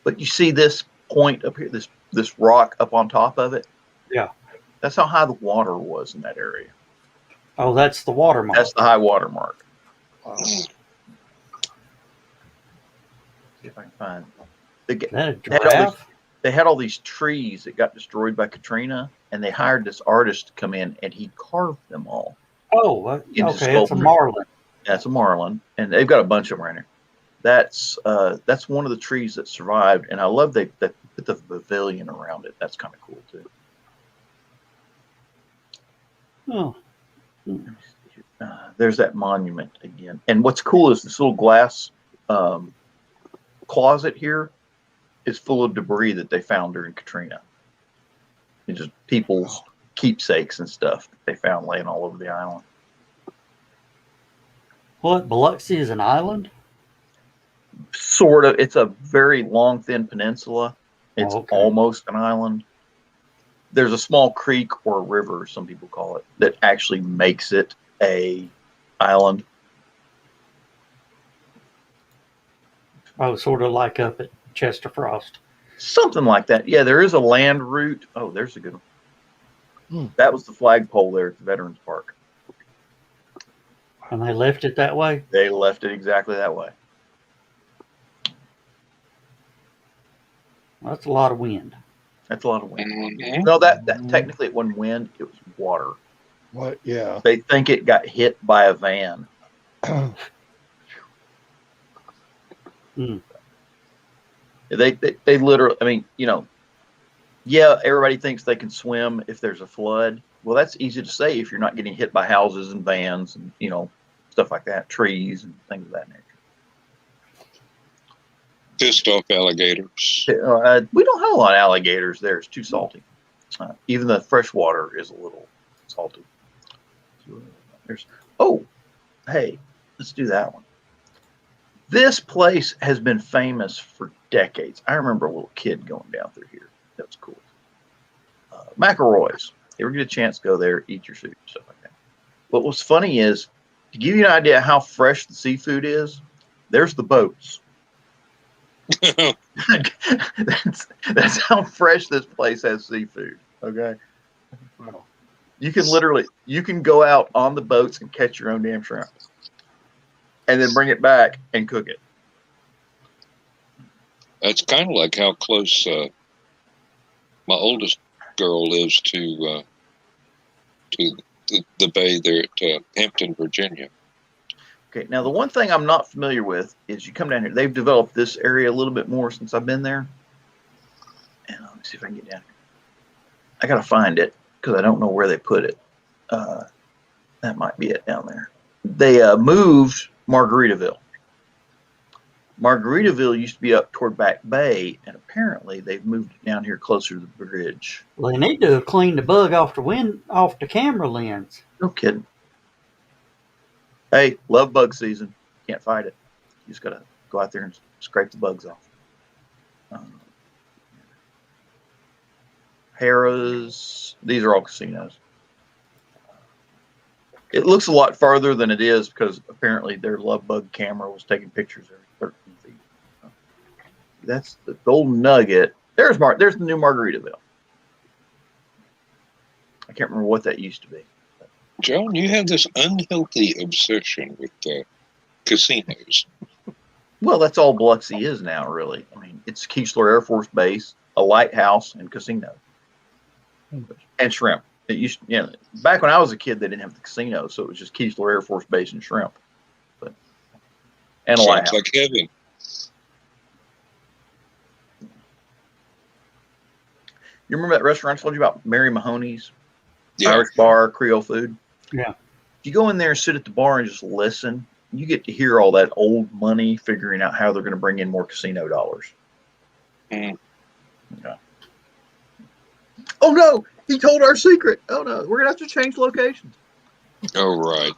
But you see this point up here, this rock up on top of it? Yeah. That's how high the water was in that area. Oh, that's the watermark. That's the high water mark. Wow. See if I can find Is that a they had all giraffe? they had all these trees that got destroyed by Katrina, and they hired this artist to come in, and he carved them all. Oh, into okay. It's a sculpture. marlin. That's a marlin, and they've got a bunch of them right here. That's one of the trees that survived, and I love they put the pavilion around it. That's kind of cool too. Oh, There's that monument again, and what's cool is this little glass closet here is full of debris that they found during Katrina. It's just people's keepsakes and stuff that they found laying all over the island. what? Biloxi is an island? Sort of. It's a very long, thin peninsula. It's Okay. almost an island. There's a small creek or a river, some people call it, that actually makes it a island. Oh, sort of like up at Chester Frost. Something like that. Yeah, there is a land route. Oh, there's a good one. That was the flagpole there at the Veterans Park. And they left it that way? They left it exactly that way. That's a lot of wind. That's a lot of wind. Mhm. No, that technically it wasn't wind, it was water. What? Yeah. They think it got hit by a van. Mm. They literally, I mean, yeah, everybody thinks they can swim if there's a flood. Well, that's easy to say if you're not getting hit by houses and vans and, stuff like that, trees and things of that nature. Pissed off alligators. We don't have a lot of alligators there. It's too salty. Even the fresh water is a little salty. Hey, let's do that one. This place has been famous for decades. I remember a little kid going down through here. That was cool. McElroy's. You ever get a chance, go there, eat your food, stuff like that. But what's funny is, to give you an idea how fresh the seafood is, there's the boats. That's how fresh this place has seafood. Okay. Wow. You can go out on the boats and catch your own damn shrimp, and then bring it back and cook it. That's kind of like how close my oldest girl lives to the bay there at Hampton, Virginia. Okay, now the one thing I'm not familiar with is you come down here. They've developed this area a little bit more since I've been there. And let me see if I can get down here. I gotta find it because I don't know where they put it. That might be it down there. They moved Margaritaville. Margaritaville used to be up toward Back Bay, and apparently they've moved it down here closer to the bridge. Well, they need to clean the bug off the camera lens. No kidding. Hey, love bug season. Can't fight it. You just gotta go out there and scrape the bugs off. Harrah's. These are all casinos. It looks a lot farther than it is because apparently their love bug camera was taking pictures every 13 feet. That's the Golden Nugget. There's the new Margaritaville. I can't remember what that used to be. John, you have this unhealthy obsession with casinos. Well, that's all Biloxi is now, really. I mean, it's Keesler Air Force Base, a lighthouse, and casino, and shrimp. It used, back when I was a kid, they didn't have the casino, so it was just Keesler Air Force Base and shrimp, and a Sounds lighthouse. like heaven. You remember that restaurant I told you about, Mary Mahoney's? Yeah. Irish bar, Creole food? Yeah. you go in there and sit at the bar and just listen, you get to hear all that old money figuring out how they're going to bring in more casino dollars. Mm. Okay. Oh no, he told our secret. Oh no, we're gonna have to change locations. Oh, right.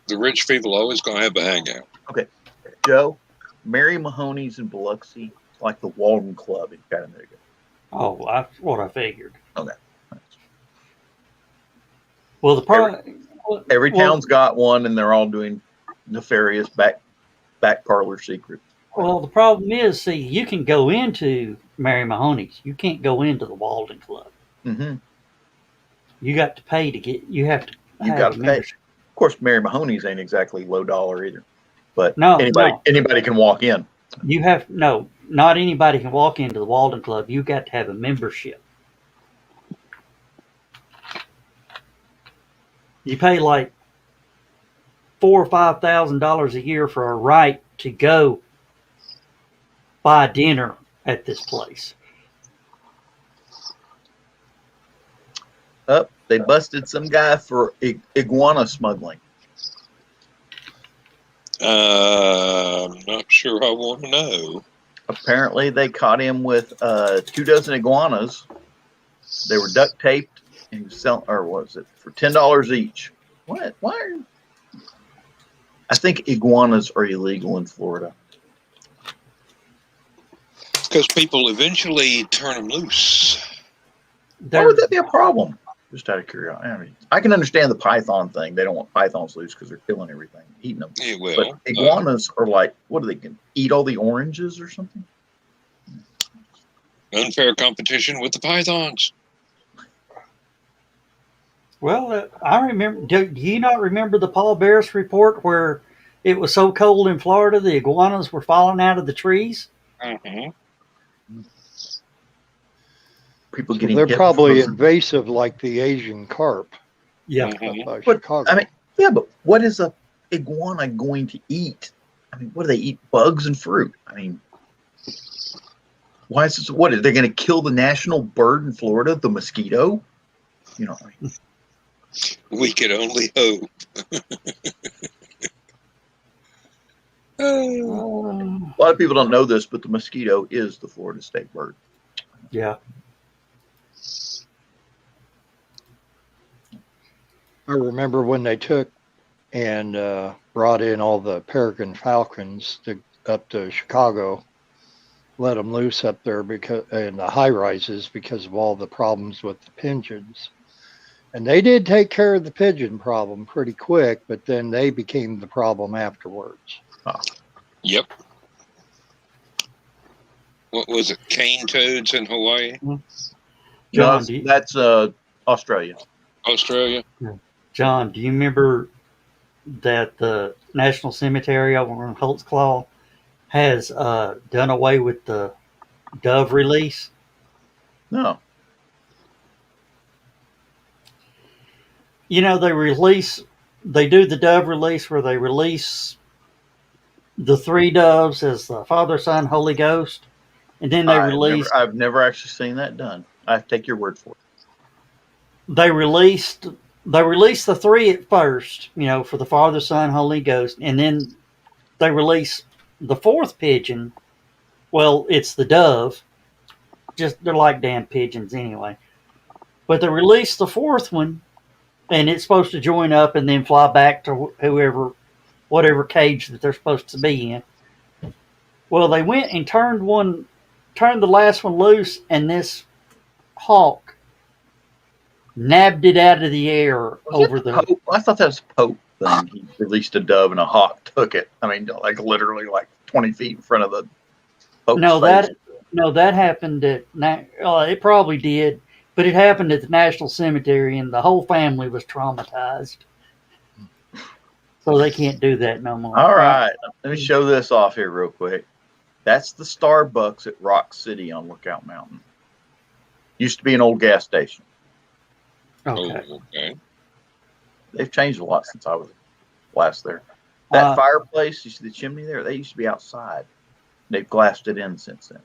The rich people always going to have a hangout. Okay, Joe, Mary Mahoney's in Biloxi. It's like the Walden Club in Chattanooga. Oh, that's what I figured. Okay. Well, the problem. Every town's got one, and they're all doing nefarious back parlor secrets. Well, the problem is, see, you can go into Mary Mahoney's. You can't go into the Walden Club. Mm-hmm. You got to pay to get. You have to. You got to pay. Of course, Mary Mahoney's ain't exactly low dollar either, but anybody can walk in. You have no. Not anybody can walk into the Walden Club. You got to have a membership. You pay like $4,000 or $5,000 a year for a right to go buy dinner at this place. Up, they busted some guy for iguana smuggling. I'm not sure I want to know. Apparently, they caught him with 24 iguanas. They were duct taped and selling, or was it for $10 each? What? Why? I think iguanas are illegal in Florida. Because people eventually turn them loose. Why would that be a problem? Just out of curiosity. I mean, I can understand the python thing. They don't want pythons loose because they're killing everything, eating them. Yeah, well, but iguanas are like, what are they going to eat all the oranges or something? Unfair competition with the pythons. Well, I remember. Do you not remember the Paul Barris report where it was so cold in Florida the iguanas were falling out of the trees? Mm-hmm. People getting they're probably invasive like the Asian carp. Yeah. Chicago. I mean, yeah, but what is a iguana going to eat? I mean, what do they eat? Bugs and fruit. I mean, why is this? What are they going to kill the national bird in Florida, the mosquito? You know, I mean, we could only hope. a lot of people don't know this, but the mosquito is the Florida state bird. Yeah. I remember when they took and brought in all the peregrine falcons up to Chicago, let them loose up there because in the high rises because of all the problems with the pigeons. And they did take care of the pigeon problem pretty quick, but then they became the problem afterwards. Oh. Yep. What was it? Cane toads in Hawaii? John, that's Australia. Australia? John, do you remember that the National Cemetery over in Holtzclaw has done away with the dove release? No. You know, they do the dove release where they release the 3 doves as the Father, Son, Holy Ghost. And then they release. I've never actually seen that done. I have to take your word for it. They released the 3 at first, you know, for the Father, Son, Holy Ghost. And then they release the 4th pigeon. Well, it's the dove. They're like damn pigeons anyway. But they released the 4th one. And it's supposed to join up and then fly back to whatever cage that they're supposed to be in. Well, they went and turned the last one loose, and this hawk nabbed it out of the air over the. Pope? I thought that was Pope thing. He released a dove and a hawk took it. I mean, like literally like 20 feet in front of the Pope's face. That happened at. It probably did. But it happened at the National Cemetery, and the whole family was traumatized. So they can't do that no more. All right. Let me show this off here real quick. That's the Starbucks at Rock City on Lookout Mountain. Used to be an old gas station. Okay. Oh, okay. They've changed a lot since I was last there. That fireplace, you see the chimney there? They used to be outside. They've glassed it in since then.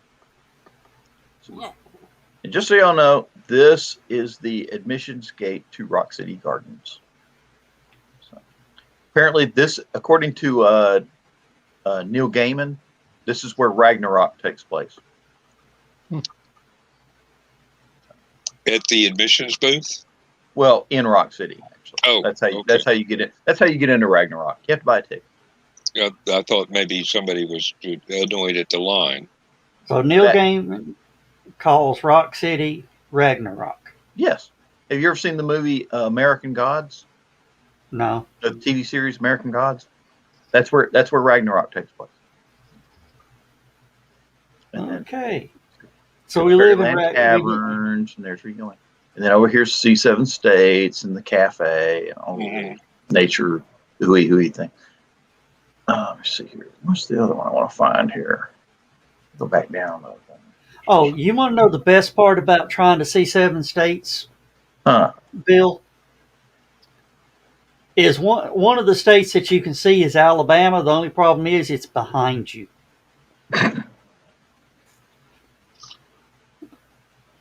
And just so y'all know, this is the admissions gate to Rock City Gardens. Apparently, this, according to Neil Gaiman, this is where Ragnarok takes place. At the admissions booth. Well, in Rock City, actually. Oh, that's how you, okay. that's how you get it. That's how you get into Ragnarok. You have to buy a ticket. I thought maybe somebody was annoyed at the line. So Neil Gaiman calls Rock City Ragnarok. Yes. Have you ever seen the movie American Gods? No. The TV series American Gods? That's where Ragnarok takes place. And okay. So we live in caverns, and there's where you're going. And then over here's C7 States and the cafe and all the nature hooey thing. Let's see here. What's the other one I want to find here? Go back down. Oh, you want to know the best part about trying to see 7 states, Bill? Is one of the states that you can see is Alabama. The only problem is it's behind you.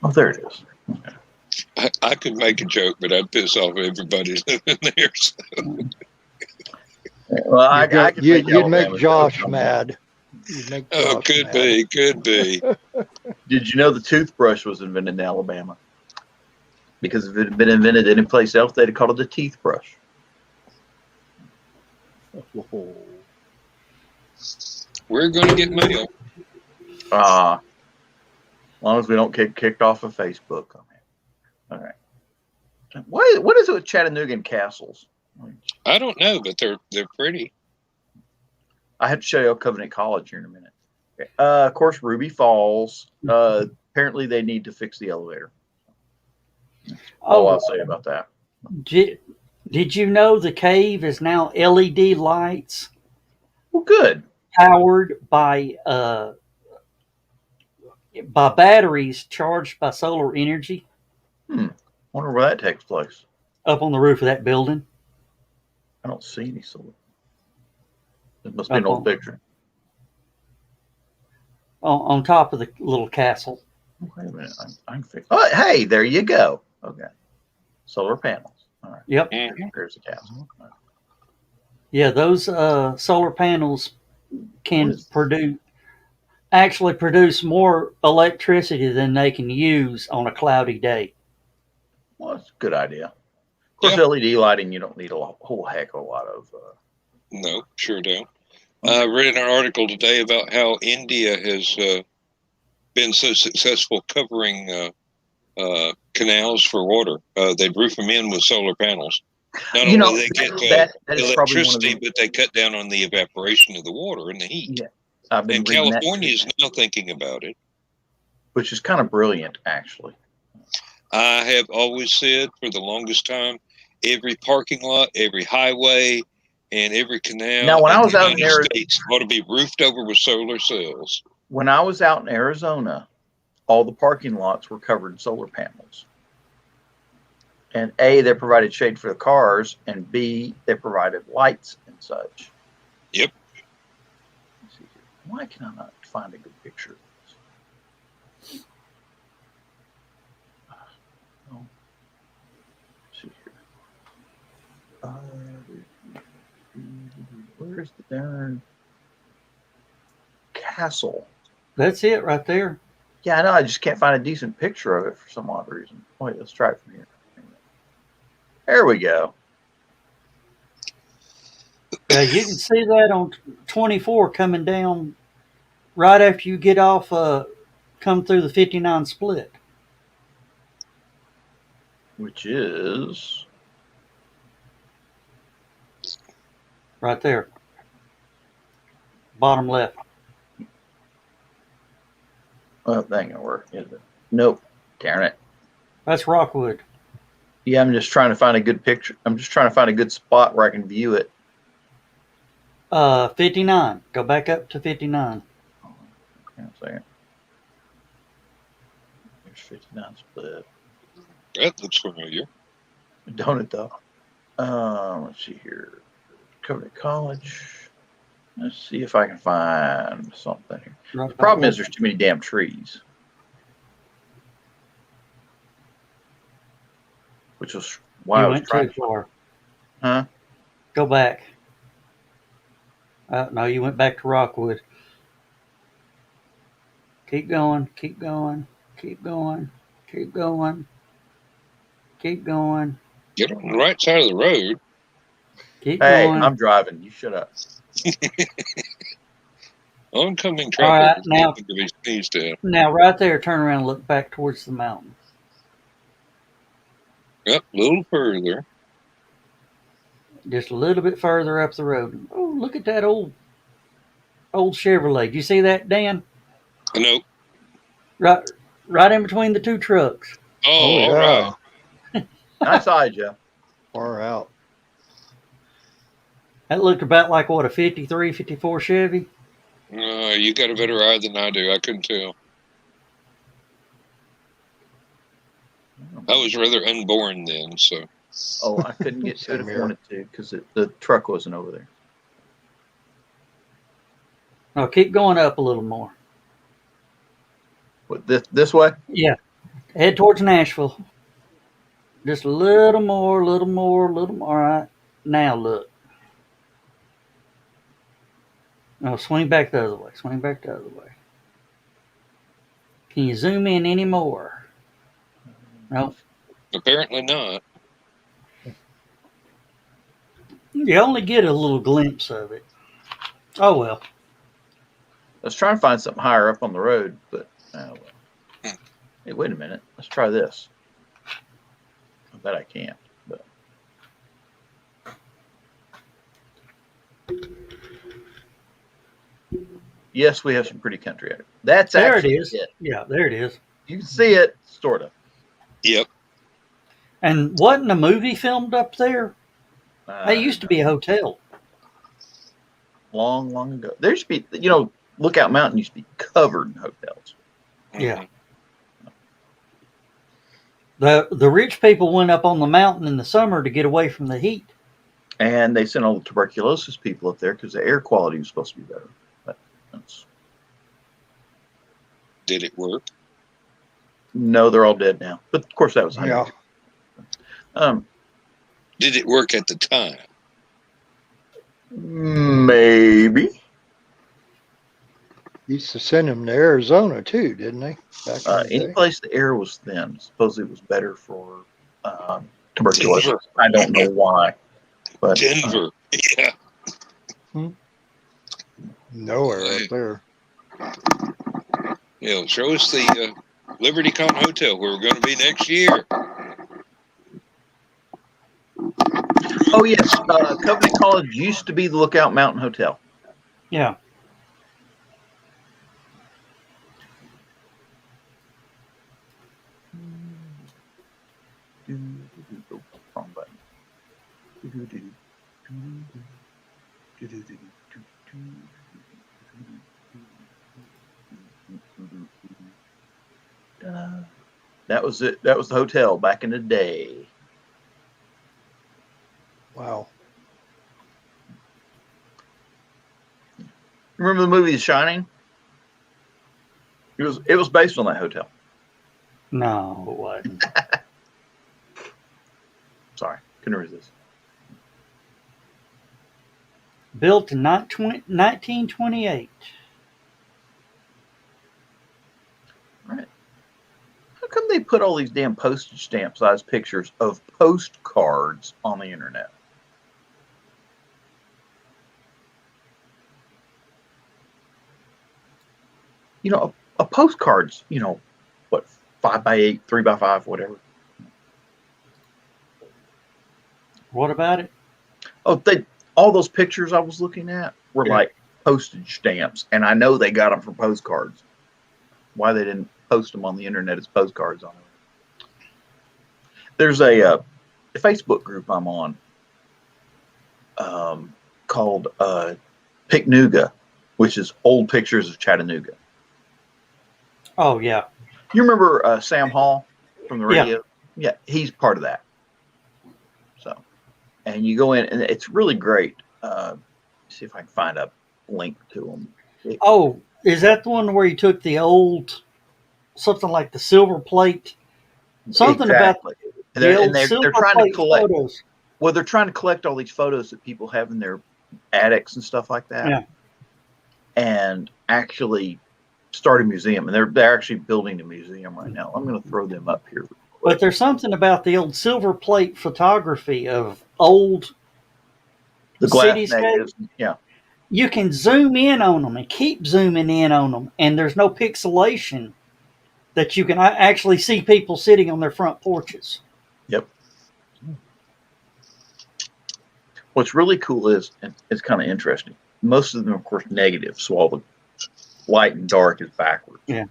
Oh, there it is. I could make a joke, but I'd piss off everybody living there. So. Well, you'd make Josh mad. Could be. Did you know the toothbrush was invented in Alabama? Because if it had been invented any place else, they'd have called it a teeth brush. We're going to get mail. As long as we don't get kicked off of Facebook. All right. What is it with Chattanooga and castles? I don't know, but they're pretty. I have to show you Covenant College here in a minute. Okay. Of course, Ruby Falls. Apparently, they need to fix the elevator. All I'll say about that. Did you know the cave is now LED lights? Well, good. Powered by batteries charged by solar energy. Wonder where that takes place. Up on the roof of that building. I don't see any solar. It must be an old picture. On top of the little castle. Wait a minute. I can fix. Oh, hey, there you go. Okay. Solar panels. All right. Yep. There's the castle. Right. Yeah, those solar panels can produce more electricity than they can use on a cloudy day. Well, that's a good idea. Of course, LED lighting, you don't need a whole heck of a lot of. No, sure don't. I read an article today about how India has been so successful covering canals for water. They'd roof them in with solar panels. Not only they get electricity, but they cut down on the evaporation of the water and the heat. Yeah. And California is now thinking about it. Which is kind of brilliant, actually. I have always said for the longest time, every parking lot, every highway, and every canal now, when I was out in the United States ought to be roofed over with solar cells. When I was out in Arizona, all the parking lots were covered in solar panels. And A, they provided shade for the cars, and B, they provided lights and such. Yep. Why can I not find a good picture of this? Let's see here. Where's the darn castle? That's it right there. Yeah, I know. I just can't find a decent picture of it for some odd reason. Wait, let's try it from here. There we go. Yeah, you can see that on 24 coming down right after you get off, come through the 59 split. Which is? Right there. Bottom left. Well, that ain't gonna work, is it? Nope. Darn it. That's Rockwood. Yeah, I'm just trying to find a good picture. I'm just trying to find a good spot where I can view it. 59. Go back up to 59. Hang on a second. There's 59 split. That looks familiar. Don't it though? Let's see here. Covenant College. Let's see if I can find something here. Right, the problem is there's too many damn trees. Which was why I was trying. Too far. Huh? Go back. No, you went back to Rockwood. Keep going, keep going, keep going, keep going, keep going, Get on the right side of the road. keep Hey, going. I'm driving. You shut up. Oncoming All traffic right, is now, nothing to be sneezed at. now right there, turn around and look back towards the mountain. Up a little further. Just a little bit further up the road. Oh, look at that old Chevrolet. Do you see that, Dan? Nope. Right, right in between the two trucks. Oh, Oh all right. yeah, Nice eye, Jeff. far out. That looked about like what, a 53, 54 Chevy? You got a better eye than I do. I couldn't tell. I was rather unborn then, so. Oh, I couldn't get to it if Same I here. wanted to because the truck wasn't over there. No, keep going up a little more. What, this way? Yeah, head towards Nashville. Just a little more, little more, little more. All right, now look. No, swing back the other way. Swing back the other way. Can you zoom in any more? No. Apparently not. You only get a little glimpse of it. Oh well. I was trying to find something higher up on the road, but oh well. Hmm. Hey, wait a minute. Let's try this. I bet I can't. But yes, we have some pretty country out here. That's There it actually is. it. Yeah, there it is. You can see it, sort of. Yep. And wasn't a movie filmed up there? That used to be a hotel. Long, long ago. There used to be, Lookout Mountain used to be covered in hotels. Yeah. The rich people went up on the mountain in the summer to get away from the heat. And they sent all the tuberculosis people up there because the air quality was supposed to be better. But Did it work? no, they're all dead now. But of course, that was Yeah. Did it work at the time? Maybe. Used to send them to Arizona too, didn't they? Back in the Any day. place the air was thin, supposedly it was better for tuberculosis. Denver. I don't know why, but Denver. Yeah. Nowhere up there. Yeah. Show us the Liberty Con Hotel where we're going to be next year. oh yes, Covenant College used to be the Lookout Mountain Hotel. Yeah. Wrong button. That was it. That was the hotel back in the day. Wow. Remember the movie The Shining? It was based on that hotel. No, it wasn't. Sorry, couldn't resist. Built in 1928. Right. How come they put all these damn postage stamp size pictures of postcards on the internet? A postcard's, what, 5x8, 3x5, whatever. What about it? Oh, all those pictures I was looking at were Yeah. like postage stamps, and I know they got them for postcards. Why they didn't post them on the internet as postcards on it? There's a Facebook group I'm on called Picnuga, which is old pictures of Chattanooga. Oh yeah. You remember Sam Hall from the Yeah. radio? Yeah, he's part of that. So, and you go in, and it's really great. See if I can find a link to them. Oh, is that the one where you took the old, something like the silver plate? Something Exactly. about the old they're silver trying to plate collect. photos. Well, they're trying to collect all these photos that people have in their attics and stuff like that. Yeah. And actually start a museum. And they're actually building a museum right now. I'm going to throw them up here. But there's something about the old silver plate photography of old The glass cityscapes. negatives. Yeah. You can zoom in on them and keep zooming in on them, and there's no pixelation that you can actually see people sitting on their front porches. Yep. What's really cool is, and it's kind of interesting, most of them are, of course, negative, so all the light and dark is backwards. Yeah.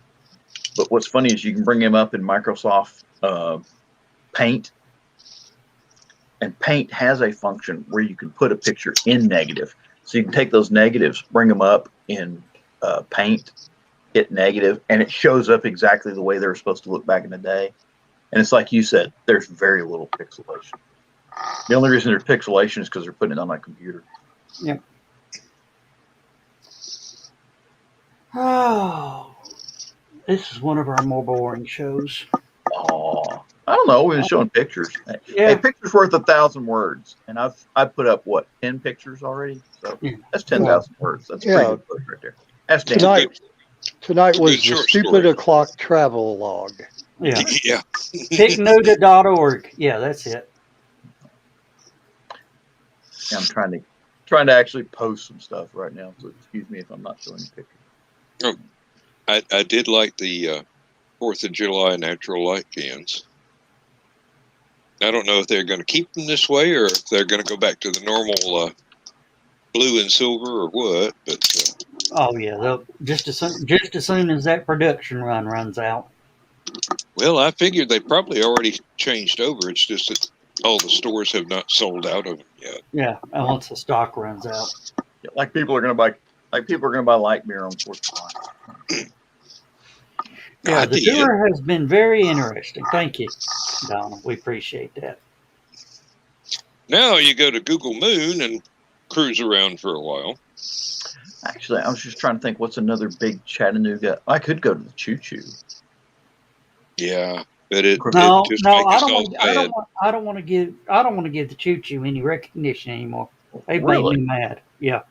But what's funny is you can bring them up in Microsoft Paint, and Paint has a function where you can put a picture in negative. So you can take those negatives, bring them up in Paint, hit negative, and it shows up exactly the way they were supposed to look back in the day. And it's like you said, there's very little pixelation. The only reason there's pixelation is because they're putting it on my computer. Yeah. Oh, this is one of our more boring shows. Oh, I don't know. We've been showing pictures. Yeah. A picture's worth 1,000 words, and I've put up what 10 pictures already. So Yeah. that's 10,000 words. That's Yeah. pretty good post right there. That's damn Tonight, tonight It's a was good the short stupid story. o'clock travel log. Yeah. Yeah. Picnoda.org. Yeah, that's it. I'm trying to actually post some stuff right now. So excuse me if I'm not showing you pictures. I did like the 4th of July natural light cans. I don't know if they're going to keep them this way or if they're going to go back to the normal blue and silver or what. But Oh yeah, just as soon as that production run runs out. well, I figured they probably already changed over. It's just that all the stores have not sold out of them yet. Yeah, and once the stock runs out. Yeah, like people are going to buy light beer on 4th of July. Yeah, I the did. tour has been very interesting. Thank you, Donna. We appreciate that. Now you go to Google Moon and cruise around for a while. Actually, I was just trying to think what's another big Chattanooga. I could go to the Choo Choo. Yeah, but it No, just no, makes I us don't. all Want, I sad. don't want. I don't want to give. I don't want to give the Choo Choo any recognition anymore. They've Really? made me mad. Yeah.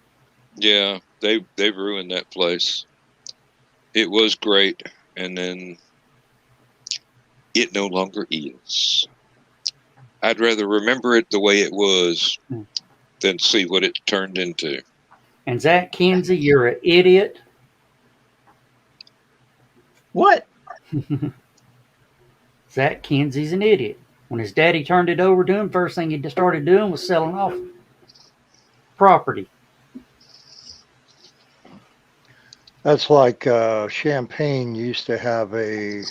Yeah, they've ruined that place. It was great, and then it no longer is. I'd rather remember it the way it was than see what it turned into. And Zach Kinsey, you're an idiot. What? Zach Kinsey's an idiot. When his daddy turned it over to him, first thing he started doing was selling off property. That's like Champaign used to have a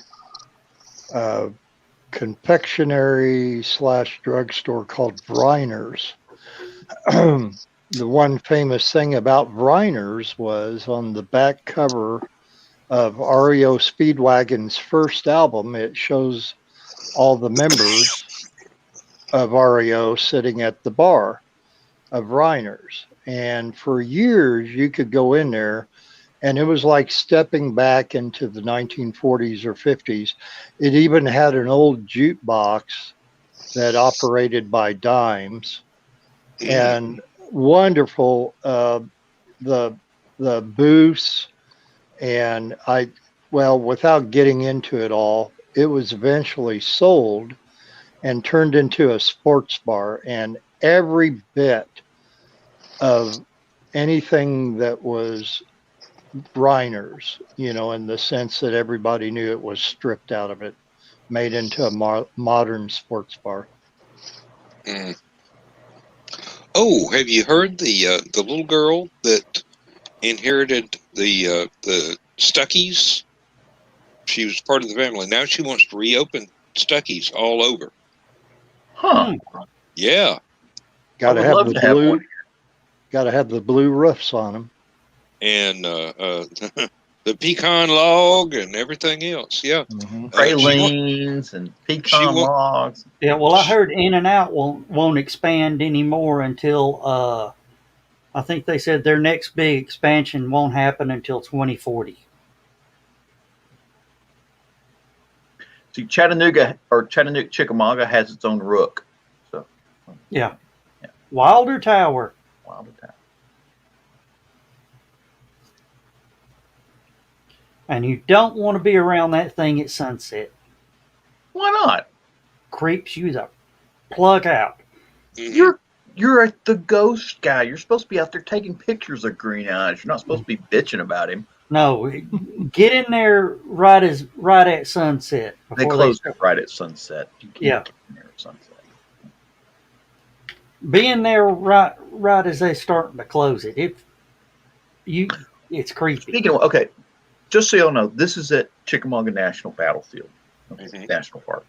confectionery / drugstore called Breiner's. The one famous thing about Breiner's was on the back cover of REO Speedwagon's first album, it shows all the members of REO sitting at the bar of Breiner's. And for years, you could go in there, and it was like stepping back into the 1940s or 50s. It even had an old jukebox that operated by dimes, and wonderful. The booths, and without getting into it all, it was eventually sold and turned into a sports bar, and every bit of anything that was Breiner's, in the sense that everybody knew it, was stripped out of it, made into a modern sports bar. Mm. Oh, have you heard the little girl that inherited the Stuckey's? She was part of the family. Now she wants to reopen Stuckey's all over. Huh. Yeah. Got I to would love to have one. Got to have the blue roofs on them. And the pecan log and everything else. Yeah. Mm-hmm. Pralines and pecan logs. Yeah, well, I heard In-N-Out won't expand anymore until I think they said their next big expansion won't happen until 2040. See, Chattanooga Chickamauga has its own rook. So Yeah. Wilder Tower. Wilder Tower. And you don't want to be around that thing at sunset. Why not? Creeps you the plug out. You're the ghost guy. You're supposed to be out there taking pictures of Green Eyes. You're not supposed to be bitching about him. No, get in there right at sunset. They close right at sunset. You can't get in there at sunset. Be in there right as they starting to close it. It's creepy. Speaking of, okay, just so y'all know, this is at Chickamauga National Battlefield, National Park.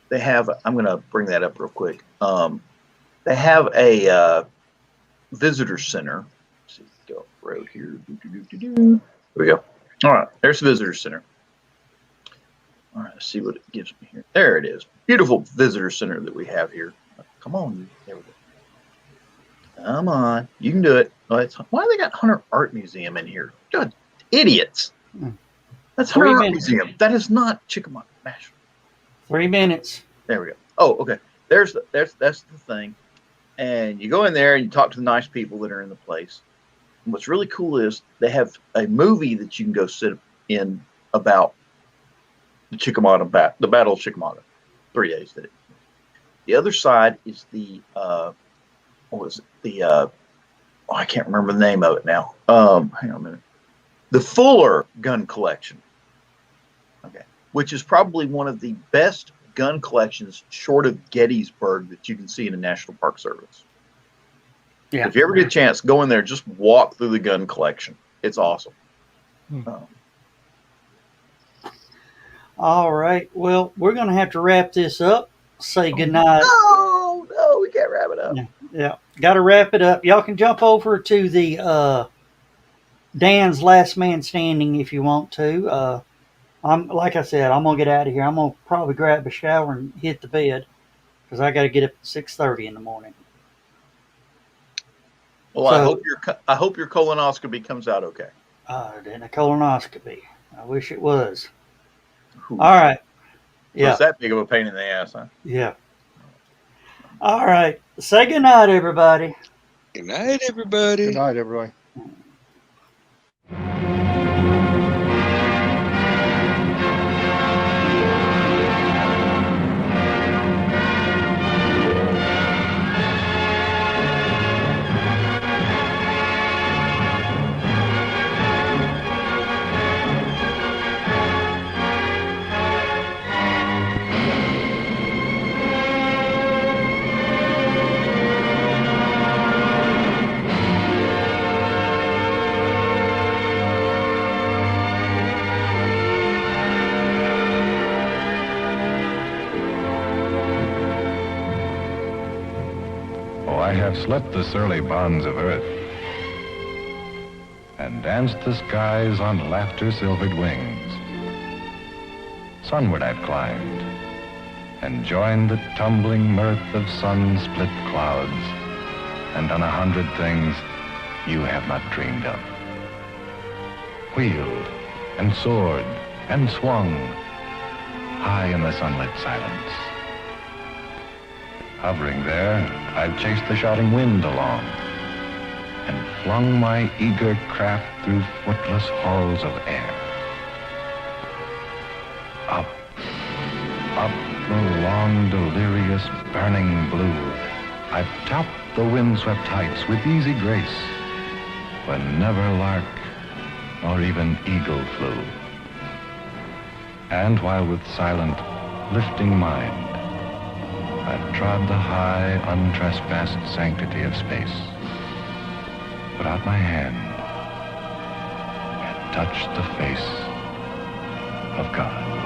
They have. I'm going to bring that up real quick. They have a visitor center. Let's see, go up the road here. There we go. All right, there's the visitor center. All right, let's see what it gives me here. There it is. Beautiful visitor center that we have here. Come on, there we go. Come on, you can do it. Oh, why they got Hunter Art Museum in here? God, idiots! That's Hunter Art Museum. That is not Chickamauga National. 3 minutes. There we go. Oh, okay. That's the thing. And you go in there and you talk to the nice people that are in the place. And what's really cool is they have a movie that you can go sit in about the Chickamauga, the Battle of Chickamauga. 3 days did it. The other side is the what was it? The I can't remember the name of it now. Hang on a minute. The Fuller gun collection. Okay. Which is probably one of the best gun collections short of Gettysburg that you can see in a National Park Service. Yeah. If you ever get a chance, go in there, just walk through the gun collection. It's awesome. All right. Well, we're going to have to wrap this up. Say goodnight. No, we can't wrap it up. Yeah. Got to wrap it up. Y'all can jump over to the Dan's Last Man Standing if you want to. Like I said, I'm gonna get out of here. I'm gonna probably grab a shower and hit the bed because I got to get up at 6:30 in the morning. Well, so, I hope your colonoscopy comes out okay. Then a colonoscopy. I wish it was. Ooh. All right. So it's that big of a pain in the ass, huh? Yeah. All right. Say goodnight, everybody. Good night, everybody. Good night, everybody. I have slept the surly bonds of earth and danced the skies on laughter-silvered wings. Sunward I've climbed and joined the tumbling mirth of sun-split clouds and done 100 things you have not dreamed of. Wheeled and soared and swung high in the sunlit silence. Hovering there, I've chased the shouting wind along and flung my eager craft through footless halls of air. Up, up the long, delirious, burning blue, I've topped the windswept heights with easy grace, when never lark nor even eagle flew. And while with silent, lifting mind, I've trod the high, untrespassed sanctity of space, put out my hand, and touched the face of God.